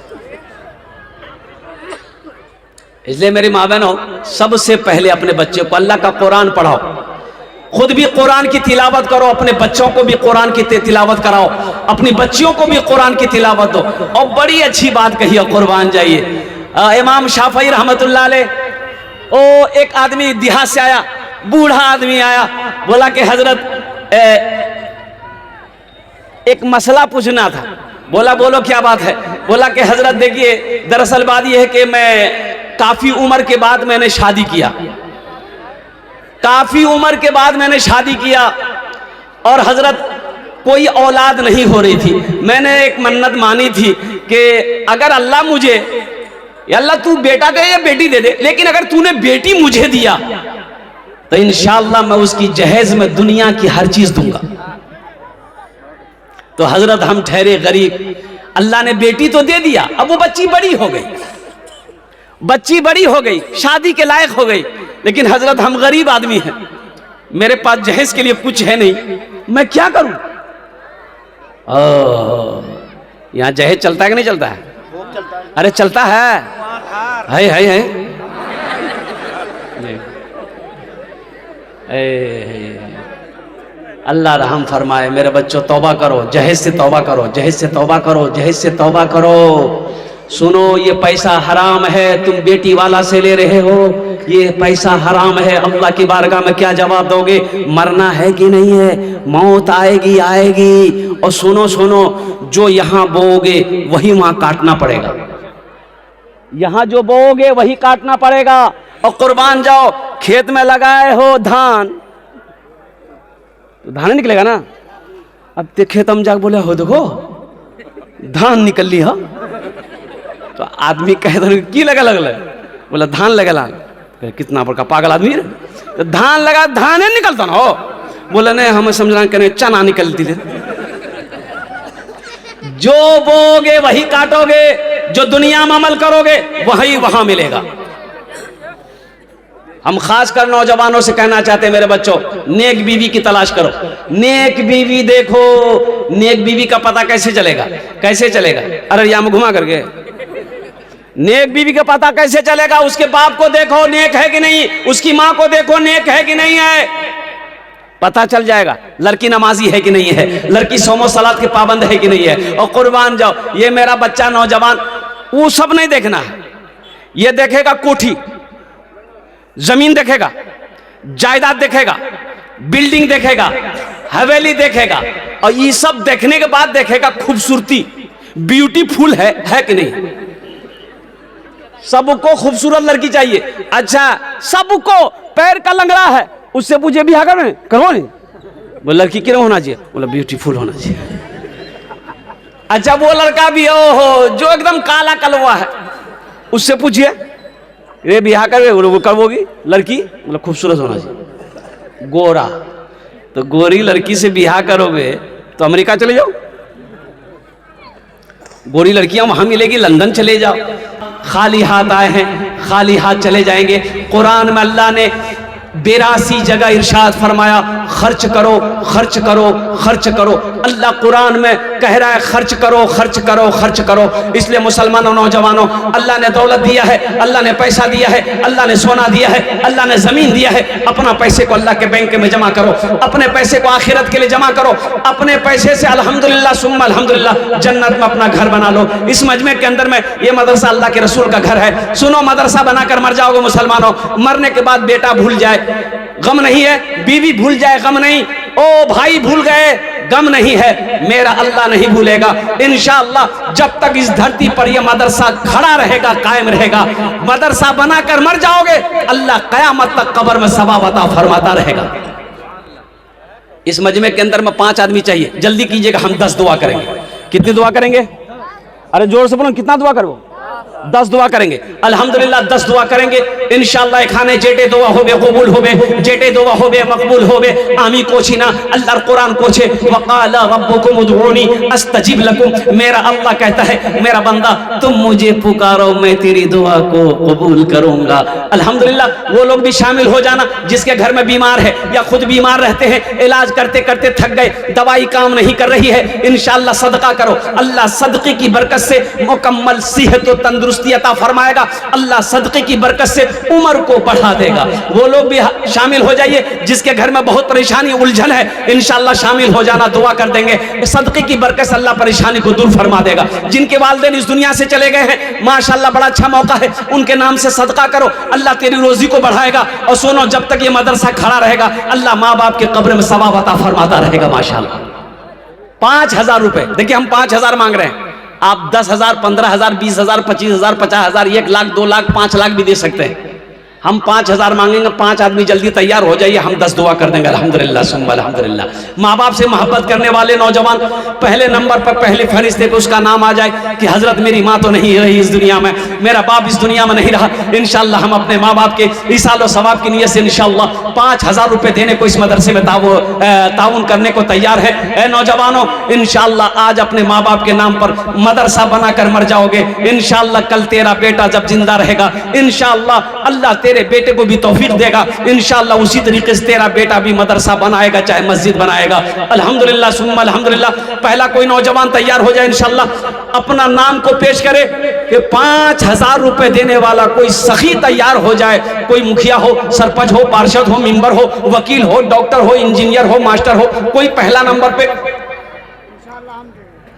[SPEAKER 1] इसलिए मेरी माँ बहनों, सबसे पहले अपने बच्चे को अल्लाह का कुरान पढ़ाओ, खुद भी कुरान की तिलावत करो, अपने बच्चों को भी कुरान की तिलावत कराओ, अपनी बच्चियों को भी कुरान की तिलावत दो। और बड़ी अच्छी बात कही है, कुर्बान जाइए, इमाम शाफई रहमतुल्लाह अलैह, ओ एक आदमी देहात से आया, बूढ़ा आदमी आया, बोला कि हजरत एक मसला पूछना था। बोला बोलो क्या बात है। बोला कि हजरत देखिए, दरअसल बात यह है कि मैं काफी उम्र के बाद मैंने शादी किया, काफी उम्र के बाद मैंने शादी किया और हजरत कोई औलाद नहीं हो रही थी। मैंने एक मन्नत मानी थी कि अगर अल्लाह मुझे, या अल्लाह तू बेटा दे या बेटी दे दे, लेकिन अगर तूने बेटी मुझे दिया तो इंशाअल्लाह मैं उसकी जहेज में दुनिया की हर चीज दूंगा। तो हजरत हम ठहरे गरीब, अल्लाह ने बेटी तो दे दिया, अब वो बच्ची बड़ी हो गई, बच्ची बड़ी हो गई, शादी के लायक हो गई, लेकिन हजरत हम गरीब आदमी हैं, मेरे पास जहेज के लिए कुछ है नहीं, मैं क्या करूं। यहां जहेज चलता है कि नहीं चलता है? अरे चलता है। अल्लाह रहम फरमाए। मेरे बच्चों तौबा करो, जहेज से तौबा करो, जहेज से तौबा करो, जहेज से तौबा करो। सुनो, ये पैसा हराम है, तुम बेटी वाला से ले रहे हो, ये पैसा हराम है। अल्लाह की बारगाह में क्या जवाब दोगे? मरना है कि नहीं है? मौत आएगी आएगी। और सुनो सुनो, जो यहाँ बोओगे वही वहां काटना पड़ेगा, यहाँ जो बोओगे वही काटना पड़ेगा। और कुर्बान जाओ, खेत में लगाए हो धान, तो धान निकलेगा ना। अब ते खेत हम जाके बोले हो देखो धान निकल ली है, तो आदमी कहे की लगा लगल, बोला धान लगेला। कितना बड़का पागल आदमी है, तो धान लगा, धान निकलता ना हो। बोले नहीं, हमें समझना कहने चना निकलती थी। जो बोगे वही काटोगे, जो दुनिया में अमल करोगे वही वहां मिलेगा। हम खास कर नौजवानों से कहना चाहते हैं, मेरे बच्चों, नेक बीवी की तलाश करो, नेक बीवी देखो। नेक बीवी का पता कैसे चलेगा? कैसे चलेगा? अरे यहाँ में घुमा करके नेक बीवी का पता कैसे चलेगा? उसके बाप को देखो नेक है कि नहीं, उसकी माँ को देखो नेक है कि नहीं है, पता चल जाएगा। लड़की नमाजी है कि नहीं है, लड़की सोमो सलात के पाबंद है कि नहीं है। और कुर्बान जाओ, ये मेरा बच्चा नौजवान वो सब नहीं देखना है, ये देखेगा कोठी, जमीन देखेगा, जायदाद देखेगा, बिल्डिंग देखेगा, हवेली देखेगा, और ये सब देखने के बाद देखेगा खूबसूरती, ब्यूटीफुल है कि नहीं। सबको खूबसूरत लड़की चाहिए। अच्छा, सबको पैर का लंगड़ा है, उससे पूछे बिहार करो नहीं, वो लड़की क्यों होना चाहिए? बोला ब्यूटीफुल होना चाहिए। अच्छा, वो लड़का भी हो जो एकदम काला कलवा है, उससे पूछिए ये बिहार करवोगी लड़की? मतलब खूबसूरत होना चाहिए। गोरा, तो गोरी लड़की से बिहार करोगे तो अमेरिका चले जाओ, गोरी लड़कियां वहां मिलेगी, लंदन चले जाओ। खाली हाथ आए हैं, खाली हाथ चले जाएंगे। कुरान में अल्लाह ने 82 जगह इरशाद फरमाया, खर्च करो खर्च करो खर्च करो। अल्लाह कुरान में कह रहा है खर्च करो खर्च करो खर्च करो। इसलिए मुसलमानों, नौजवानों, अल्लाह ने दौलत दिया है, अल्लाह ने पैसा दिया है, अल्लाह ने सोना दिया है, अल्लाह ने जमीन दिया है। अपना पैसे को अल्लाह के बैंक में जमा करो, अपने पैसे को आखिरत के लिए जमा करो। अपने पैसे से अल्हम्दुलिल्लाह सुम्मा अल्हम्दुलिल्लाह जन्नत में अपना घर बना लो। इस मजमे के अंदर में ये मदरसा अल्लाह के रसूल का घर है। सुनो, मदरसा बनाकर मर जाओगे मुसलमानों, मरने के बाद बेटा भूल जाए गम नहीं है, बीवी भूल जाए गम नहीं, ओ भाई भूल गए गम नहीं है, मेरा अल्लाह नहीं भूलेगा इंशाअल्लाह। जब तक इस धरती पर यह मदरसा खड़ा रहेगा, कायम रहेगा, मदरसा बनाकर मर जाओगे, अल्लाह कयामत तक कब्र में सवाब अता फरमाता रहेगा। इस मजमे के अंदर में 5 आदमी चाहिए, जल्दी कीजिएगा, हम 10 दुआ करेंगे। कितनी दुआ करेंगे? अरे जोर से बोलो, कितना दुआ करो? 10 दुआ करेंगे अल्हम्दुलिल्लाह, 10 दुआ करेंगे इंशाअल्लाह। खाने जेटे दुआ होबे कबूल होबे, जेटे दुआ होबे मकबूल होबे। आमी कोचिना अल्लाह कुरान कोचे, वक़ाला रब्बुकुम उदऊनी अस्तजिब लकुम। मेरा अल्लाह कहता है, मेरा बंदा तुम मुझे पुकारो, मैं तेरी दुआ को कबूल करूंगा। अल्हम्दुलिल्लाह, वो लोग भी शामिल हो जाना जिसके घर में बीमार है या खुद बीमार रहते हैं, इलाज करते करते थक गए, दवाई काम नहीं कर रही है, इंशाअल्लाह सदका करो। अल्लाह सदके की बरकत से मुकम्मल सेहत और तंदुरुस्ती अता फरमाएगा। अल्लाह सदके की बरकत से उम्र को बढ़ा देगा। वो लोग भी शामिल हो जाइए जिसके घर में बहुत परेशानी उलझन है, इंशाअल्लाह शामिल हो जाना, दुआ कर देंगे। सदके की बरकत से अल्लाह परेशानी को दूर फरमा देगा। जिनके वालिदैन इस दुनिया से चले गए हैं, माशाअल्लाह बड़ा अच्छा मौका है, उनके नाम से सदका करो, अल्लाह तेरी रोजी को बढ़ाएगा। और सुनो, जब तक ये मदरसा खड़ा रहेगा, अल्लाह माँ बाप के कब्र में सवाब अता फरमाता रहेगा। माशाअल्लाह 5,000 रुपए। देखिए हम 5,000 मांग रहे हैं, आप 10,000, 15,000, 20,000, 25,000, 50,000, 1 लाख, 2 लाख, 5 लाख भी दे सकते हैं। हम 5,000 मांगेंगे, 5 आदमी जल्दी तैयार हो जाइए, हम 10 दुआ कर देंगे। अल्हम्दुलिल्लाह सुम्मा अल्हम्दुलिल्लाह। माँ बाप से मोहब्बत करने वाले नौजवान पहले नंबर पर, पहले फरिश्ते पे उसका नाम आ जाए कि हजरत मेरी माँ तो नहीं रही इस दुनिया में, मेरा बाप इस दुनिया में नहीं रहा, इंशाअल्लाह हम अपने माँ बाप के ईसाल और सवाब की नीयत से इंशाअल्लाह 5,000 रुपये देने को इस मदरसे में ताउन करने को तैयार है। ए नौजवानों, इंशाअल्लाह आज अपने माँ बाप के नाम पर मदरसा बनाकर मर जाओगे, इंशाअल्लाह कल तेरा बेटा जब जिंदा रहेगा, इंशाअल्लाह अल्लाह तेरे बेटे को भी तौफीक देगा, इंशाअल्लाह उसी तरीके से तेरा बेटा भी मदरसा बनाएगा, चाहे मस्जिद बनाएगा। अल्हम्दुलिल्लाह सुम्मा अल्हम्दुलिल्लाह। पहला कोई नौजवान तैयार हो जाए इंशाअल्लाह, अपना नाम को पेश करे कि 5,000 रुपए देने वाला कोई सखी तैयार हो जाए, कोई मुखिया हो, सरपंच हो, पार्षद हो, मेंबर हो, वकील हो, डॉक्टर हो, इंजीनियर हो, मास्टर हो, कोई पहला नंबर पे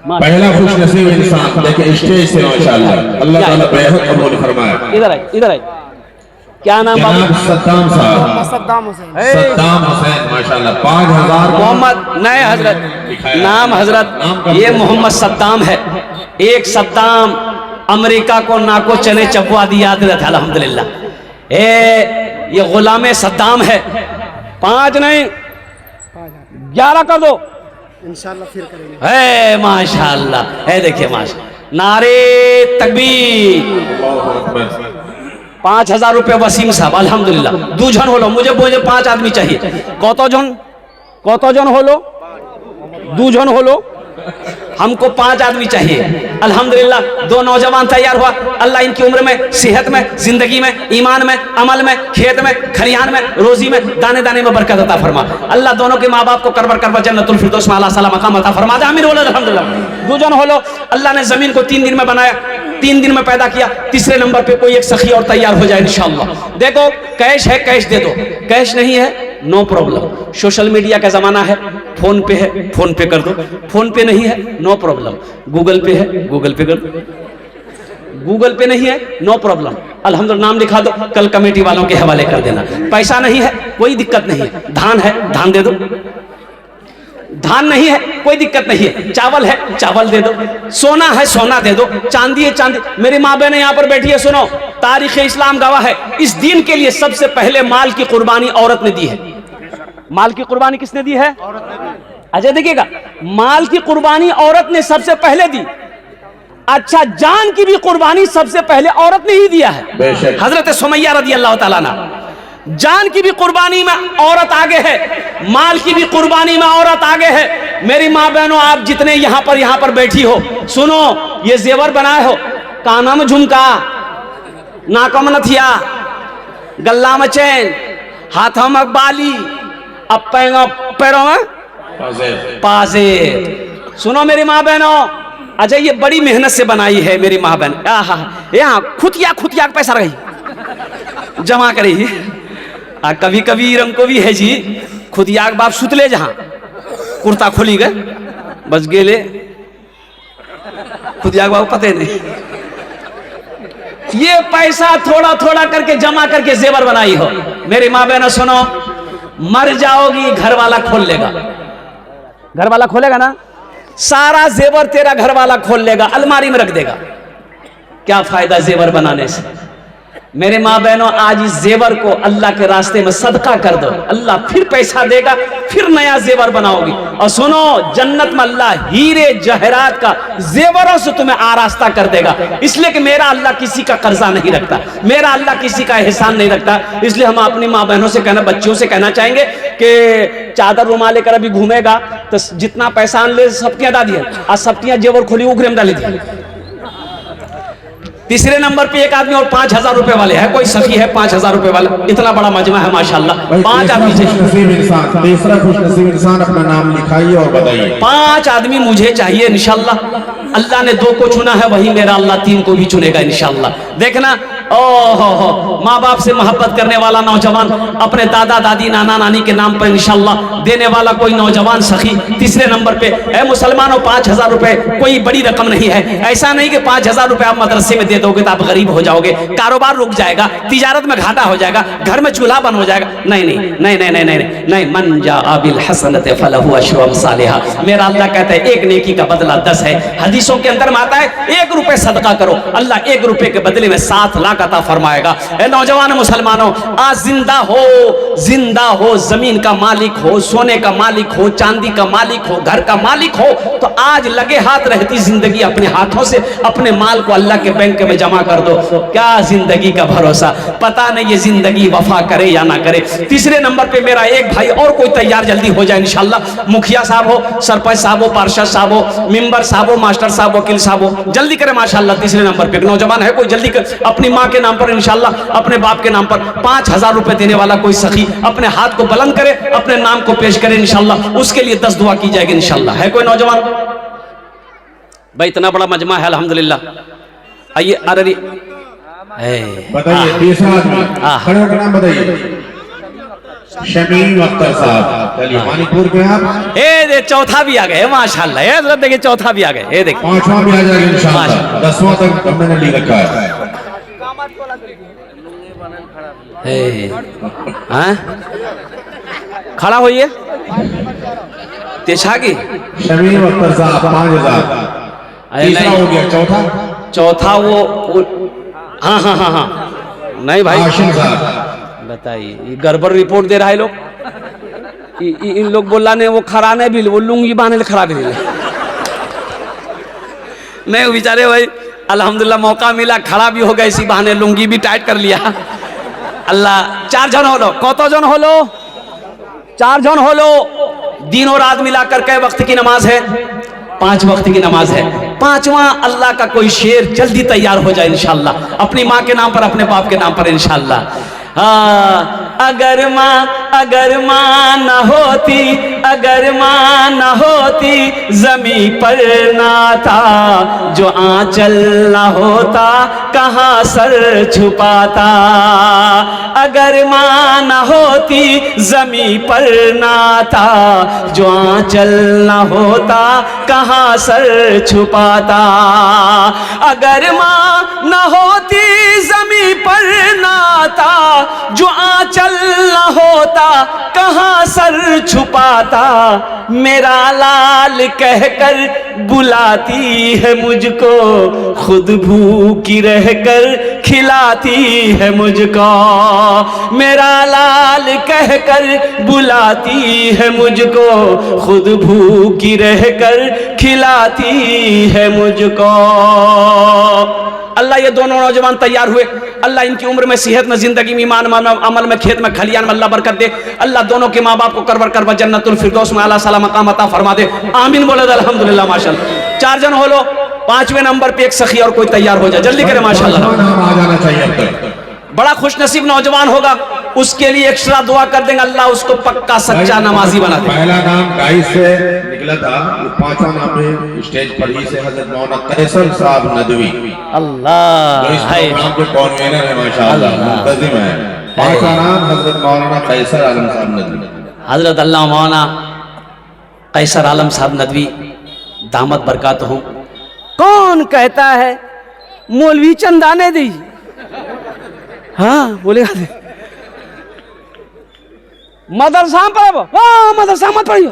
[SPEAKER 2] पहला खुशनसीब इंसान देखिए स्टेज से माशाअल्लाह अल्लाह ताला बेहद कबूल फरमाए।
[SPEAKER 1] इधर आए क्या नाम बाबू?
[SPEAKER 2] सद्दाम साहब, सद्दाम हुसैन माशाअल्लाह 5,000।
[SPEAKER 1] मोहम्मद नए हजरत नाम, हजरत ये मोहम्मद सद्दाम है। एक सद्दाम अमेरिका को नाको चने चबवा दिया था अल्हम्दुलिल्लाह। ये गुलाम सद्दाम है। 5 नहीं 11 कर दो
[SPEAKER 3] इंशाअल्लाह, फिर करेंगे।
[SPEAKER 1] है माशाअल्लाह, है देखिए माशाअल्लाह, नारे तकबीर। 5,000 रुपये वसीम साहब अल्हम्दुलिल्लाह। 2 जन हो लो, मुझे 5 आदमी चाहिए। कतो जन हो लो? 2 जन हो लो, हमको 5 आदमी चाहिए। अल्हम्दुलिल्लाह 2 नौजवान तैयार हुआ। अल्लाह इनकी उम्र में, सेहत में, जिंदगी में, ईमान में, अमल में, खेत में, खरियान में, रोजी में, दाने दाने में बरकत अता फरमा। अल्लाह दोनों के माँ बाप को करबर करबर जन्नतुल फिरदौस में आला साला मकाम अता फरमा दे। आमीन बोलो अल्हम्दुलिल्लाह। 2 जन हो लो। अल्लाह ने जमीन को 3 दिन में बनाया, 3 दिन में पैदा किया। तीसरे नंबर पे कोई एक सखी और तैयार हो जाए इंशाअल्लाह। देखो कैश है, कैश दे दो, कैश नहीं है नो प्रॉब्लम। सोशल मीडिया का जमाना है, फोन पे है, फोन पे कर दो, फोन पे नहीं है नो प्रॉब्लम, गूगल पे है, गूगल पे कर दो, गूगल पे नहीं है नो प्रॉब्लम, अल्हम्दुलिल्लाह नाम लिखा दो, कल कमेटी वालों के हवाले कर देना। पैसा नहीं है कोई दिक्कत नहीं है, धान है धान दे दो, धान नहीं है कोई दिक्कत नहीं है, चावल है चावल दे दो, सोना है सोना दे दो, चांदी है चांदी। मेरी माँ बहनें यहाँ पर बैठी है, सुनो, तारीख इस्लाम गवाह है, इस दीन के लिए सबसे पहले माल की कुर्बानी औरत ने दी है। माल की कुर्बानी किसने दी है? अच्छा देखिएगा, माल की कुर्बानी औरत ने सबसे पहले दी। अच्छा, जान की भी कुर्बानी सबसे पहले औरत ने ही दिया है। हजरत सुमैया रदी अल्लाह ताला अन्हा, जान की भी कुर्बानी में औरत आगे है, माल की भी कुर्बानी में औरत आगे है। मेरी माँ बहनों, आप जितने यहाँ पर बैठी हो, सुनो, ये जेवर बनाए हो, काना में झुमका, नाकों में नथिया, गल्ला में चैन, हाथों में बाली, अब पैरों में पाजेब। सुनो मेरी माँ बहनों, अच्छा ये बड़ी मेहनत से बनाई है मेरी माँ बहन। यहाँ खुतिया पैसा रही जमा करी। कभी कभी रंग को भी है जी, खुदिया बाप सुतले जहां कुर्ता खोली गए बस गेले, खुदिया बाप पते नहीं। ये पैसा थोड़ा थोड़ा करके जमा करके जेवर बनाई हो। मेरी माँ बहनों सुनो, मर जाओगी घर वाला खोल लेगा, घर वाला खोलेगा ना, सारा जेवर तेरा घर वाला खोल लेगा, अलमारी में रख देगा। क्या फायदा जेवर बनाने से? मेरे माँ बहनों, आज इस जेवर को अल्लाह के रास्ते में सदका कर दो, अल्लाह फिर पैसा देगा, फिर नया जेवर बनाओगी। और सुनो, जन्नत में अल्लाह हीरे जहरात का जेवरों से तुम्हें आरास्ता कर देगा। इसलिए कि मेरा अल्लाह किसी का कर्जा नहीं रखता, मेरा अल्लाह किसी का एहसान नहीं रखता। इसलिए हम अपनी माँ बहनों से कहना, बच्चियों से कहना चाहेंगे कि चादर रुमाल लेकर अभी घूमेगा तो जितना पैसा आन ले सबकियाँ डाल दिए, आज सबकियाँ जेवर खोली उगरे में डाली थी। तीसरे नंबर पे एक आदमी और 5,000 रुपए वाले है, कोई सखी है 5,000 रुपए वाला, इतना बड़ा मजमा है माशाल्लाह। 5 आदमी चाहिए,
[SPEAKER 2] तीसरा खुशनसीब इंसान अपना नाम लिखाइए और बताइए।
[SPEAKER 1] 5 आदमी मुझे चाहिए इंशाल्लाह। अल्लाह ने 2 को चुना है, वही मेरा अल्लाह 3 को भी चुनेगा इंशाल्लाह। देखना, ओहो, माँ बाप से मोहब्बत करने वाला नौजवान, अपने दादा दादी नाना नानी के नाम पर इंशाल्लाह देने वाला कोई नौजवान सखी। तीसरे नंबर पे, ऐ मुसलमानों 5,000 रुपए कोई बड़ी रकम नहीं है। ऐसा नहीं कि 5,000 रुपए आप मदरसे में दे दोगे तो आप गरीब हो जाओगे, कारोबार रुक जाएगा, तिजारत में घाटा हो जाएगा, घर में चूल्हा बंद हो जाएगा। नहीं नहीं नहीं नहीं नहीं नहीं नहीं, मन जा बिल हसनत फलहु अशरु अमसालिहा। मेरा अल्लाह कहता है एक नेकी का बदला 10 है। हदीसों के अंदर में आता है 1 रुपए सदका करो, अल्लाह 1 रुपए के बदले में 7 लाख अता फरमाएगा। ए नौजवान मुसलमानों, आज जिंदा हो, जमीन का मालिक हो, सोने का मालिक हो, चांदी का मालिक हो, घर का मालिक हो, तो आज लगे हाथ रहती जिंदगी अपने हाथों से अपने माल को अल्लाह के बैंक में जमा कर दो। क्या जिंदगी का भरोसा, पता नहीं ये जिंदगी वफा करे या ना करे। तीसरे नंबर पे मेरा एक भाई और कोई तैयार जल्दी हो जाए इंशाल्लाह, मुखिया साहब हो, सरपंच साहब हो, पार्षद साहब हो, मेंबर साहब हो, मास्टर साहब, वकील साहब हो, जल्दी करें माशाल्लाह। तीसरे नंबर पे नौजवान है कोई, जल्दी कर, अपनी माँ के नाम पर इंशाल्लाह, अपने बाप के नाम पर 5,000 रुपए देने वाला कोई सखी अपने हाथ को बुलंद करे, अपने नाम को पेश करे इंशाल्लाह, उसके लिए 10 दुआ की जाएगी इंशाल्लाह। है कोई नौजवान भाई? इतना बड़ा मजमा है अल्हम्दुलिल्लाह। आइए, अरे
[SPEAKER 2] बताइए तीसरा आदमी, खड़े होकर नाम बताइए। शमीम अख्तर साहब, चलिए मणिपुर के आप।
[SPEAKER 1] दे चौथा भी आ गए माशाल्लाह। ये देखिए चौथा भी आ गए, ये देखिए
[SPEAKER 2] 5वां भी आ जाएगा इंशाल्लाह। 10वां तक हमने लिख रखा है।
[SPEAKER 1] हाँ? खड़ा होइए तेछा की।
[SPEAKER 2] शमीम अख्तर साहब 5,000। तीसरा हो गया,
[SPEAKER 1] चौथा वो हाँ हाँ हाँ हाँ नहीं भाई,
[SPEAKER 2] हाशिम साहब
[SPEAKER 1] बताइए, ये गड़बड़ रिपोर्ट दे रहा है लोग। इन लोग बोला ने वो खरा नहीं भी, वो लुंगी बांधे खरा भी नहीं, बेचारे भाई अल्हम्दुलिल्लाह मौका मिला, खड़ा भी हो गए इसी बहाने, लुंगी भी टाइट कर लिया। अल्लाह 4 जन हो लो, कतो जन हो लो, 4 जन हो लो। दिन और रात मिलाकर कई वक्त की नमाज है? 5 वक्त की नमाज है। 5वां अल्लाह का कोई शेर जल्दी तैयार हो जाए इंशाल्लाह, अपनी माँ के नाम पर, अपने बाप के नाम पर इंशाल्लाह। हाँ, अगर माँ न होती, अगर माँ न होती, ज़मी पर ना था, जो आंचल न होता, कहाँ सर छुपाता। अगर माँ न होती, ज़मी पर ना था, जो आंचल न होता, कहाँ सर छुपाता। अगर माँ न होती, ज़मी पर ना था, जो आंचल न होता, कहाँ सर छुपाता। मेरा लाल कहकर बुलाती है मुझको, खुद भूखी रहकर खिलाती है मुझको। मेरा लाल कहकर बुलाती है मुझको, खुद भूखी रहकर खिलाती है मुझको। अल्लाह ये दोनों नौजवान तैयार हुए, अल्लाह इनकी उम्र में, सेहत में, जिंदगी में, ईमान में, अमल में, खेत में, खलियान में अल्लाह बरकत दे। अल्लाह दोनों के माँ बाप को करवर करवर जन्नतुल फिरदौस में आला साला मकाम अता फरमा दे। आमीन बोले अल्हम्दुलिल्लाह माशाल्लाह। 4 जन हो लो, 5वें नंबर पे एक सखी और कोई तैयार हो जाए, जल्दी करें माशाल्लाह।
[SPEAKER 2] नाम आ जाना चाहिए अब तक।
[SPEAKER 1] बड़ा खुश नसीब नौजवान होगा, उसके लिए एक्स्ट्रा दुआ कर देंगे, अल्लाह उसको पक्का सच्चा नमाजी बना दे।
[SPEAKER 2] पहला नाम 22 से निकला था, 5वां नाम पे स्टेज पर ही से हजरत मौलाना कैसर साहब नदवी,
[SPEAKER 1] अल्लाह
[SPEAKER 2] जो इस प्रोग्राम के कॉन्वेनर है माशाअल्लाह, मुंतजिम है। 5वां नाम हजरत मौलाना कैसर आलम साहब नदवी।
[SPEAKER 1] हजरत अल्लाह मौलाना कैसर आलम साहब नदवी दामत बरकत हो। कौन कहता है मौलवी चंदाने दी? हाँ बोलेगा मदरसा पर, मदरसा मत पढ़ियो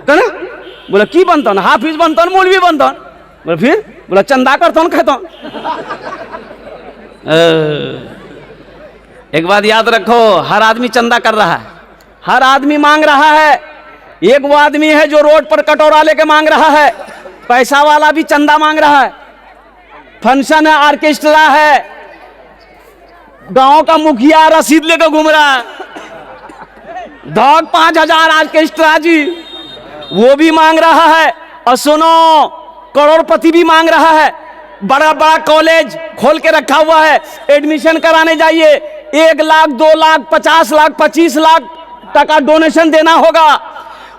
[SPEAKER 1] कहना। बोला की बनता ना, हाफिज बनता, मौलवी बनता। बोला फिर? बोला चंदा करता कहता। एक बात याद रखो, हर आदमी चंदा कर रहा है, हर आदमी मांग रहा है। एक वो आदमी है जो रोड पर कटोरा लेके मांग रहा है, पैसा वाला भी चंदा मांग रहा है। फंक्शन है, ऑर्केस्ट्रा है, गांव का मुखिया रसीद लेकर घूम रहा है, 5,000 ऑर्केस्ट्रा जी, वो भी मांग रहा है। और सुनो, करोड़पति भी मांग रहा है। बड़ा बड़ा कॉलेज खोल के रखा हुआ है, एडमिशन कराने जाइए, 1 लाख 2 लाख 50 लाख 25 लाख टका डोनेशन देना होगा।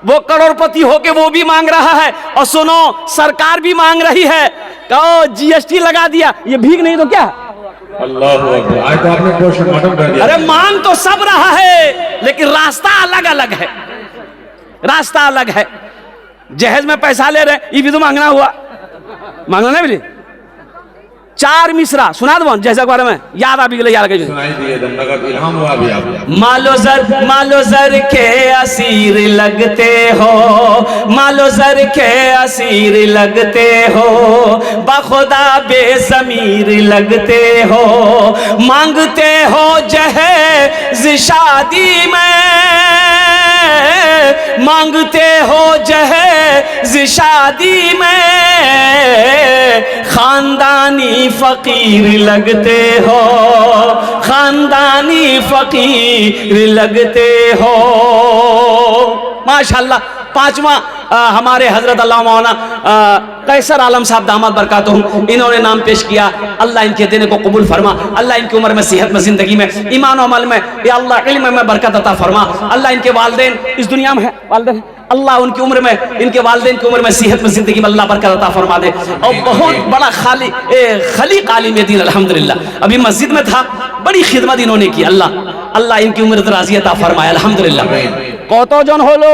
[SPEAKER 1] वो करोड़पति होके वो भी मांग रहा है। और सुनो, सरकार भी मांग रही है, कहो जीएसटी लगा दिया, ये भीख नहीं तो क्या?
[SPEAKER 2] अल्लाह अकबर। आज तो आपने पोस्टमार्टम कर दिया।
[SPEAKER 1] अरे मांग तो सब रहा है लेकिन रास्ता अलग अलग है, रास्ता अलग है। जहेज में पैसा ले रहे, ये भी तो मांगना हुआ, मांगना नहीं मिली। 4 मिसरा सुना दो जैसे बारे में याद आ भी गए, याद
[SPEAKER 2] सुनाई दिए दमनगर इल्हाम हुआ भी आप।
[SPEAKER 1] मालो जर के असीर लगते हो, मालो जर के असीर लगते हो, बखुदा बेज़मीर लगते हो, मांगते हो जहेज शादी में, मांगते हो जहेज शादी में, खानदानी फकीर लगते हो, खानदानी फकीर लगते हो। माशाल्लाह। 5वां हमारे हजरत अल्लाह मौलाना कैसर आलम साहब दामद बरकातुहू, इन्होंने नाम पेश किया। अल्लाह इनके देने को कबूल फरमा, अल्लाह इनकी उम्र में, सेहत में, जिंदगी में, ईमान और अमल में, या अल्लाह इल्म में बरकत अता फरमा। अल्लाह इनके वालिदैन इस दुनिया में है, वालिदैन अल्लाह उनकी उम्र में, इनके वालिदैन की उम्र में, सेहत में, जिंदगी में अल्लाह बरकत अता फरमा दे। और बहुत बड़ा खलीक आलिम दीन अल्हम्दुलिल्लाह, अभी मस्जिद में था, बड़ी खिदमत इन्होंने की। अल्लाह इनकी उम्र दराज़ी अता फरमाए अल्हम्दुलिल्लाह। कौतो जन हो लो,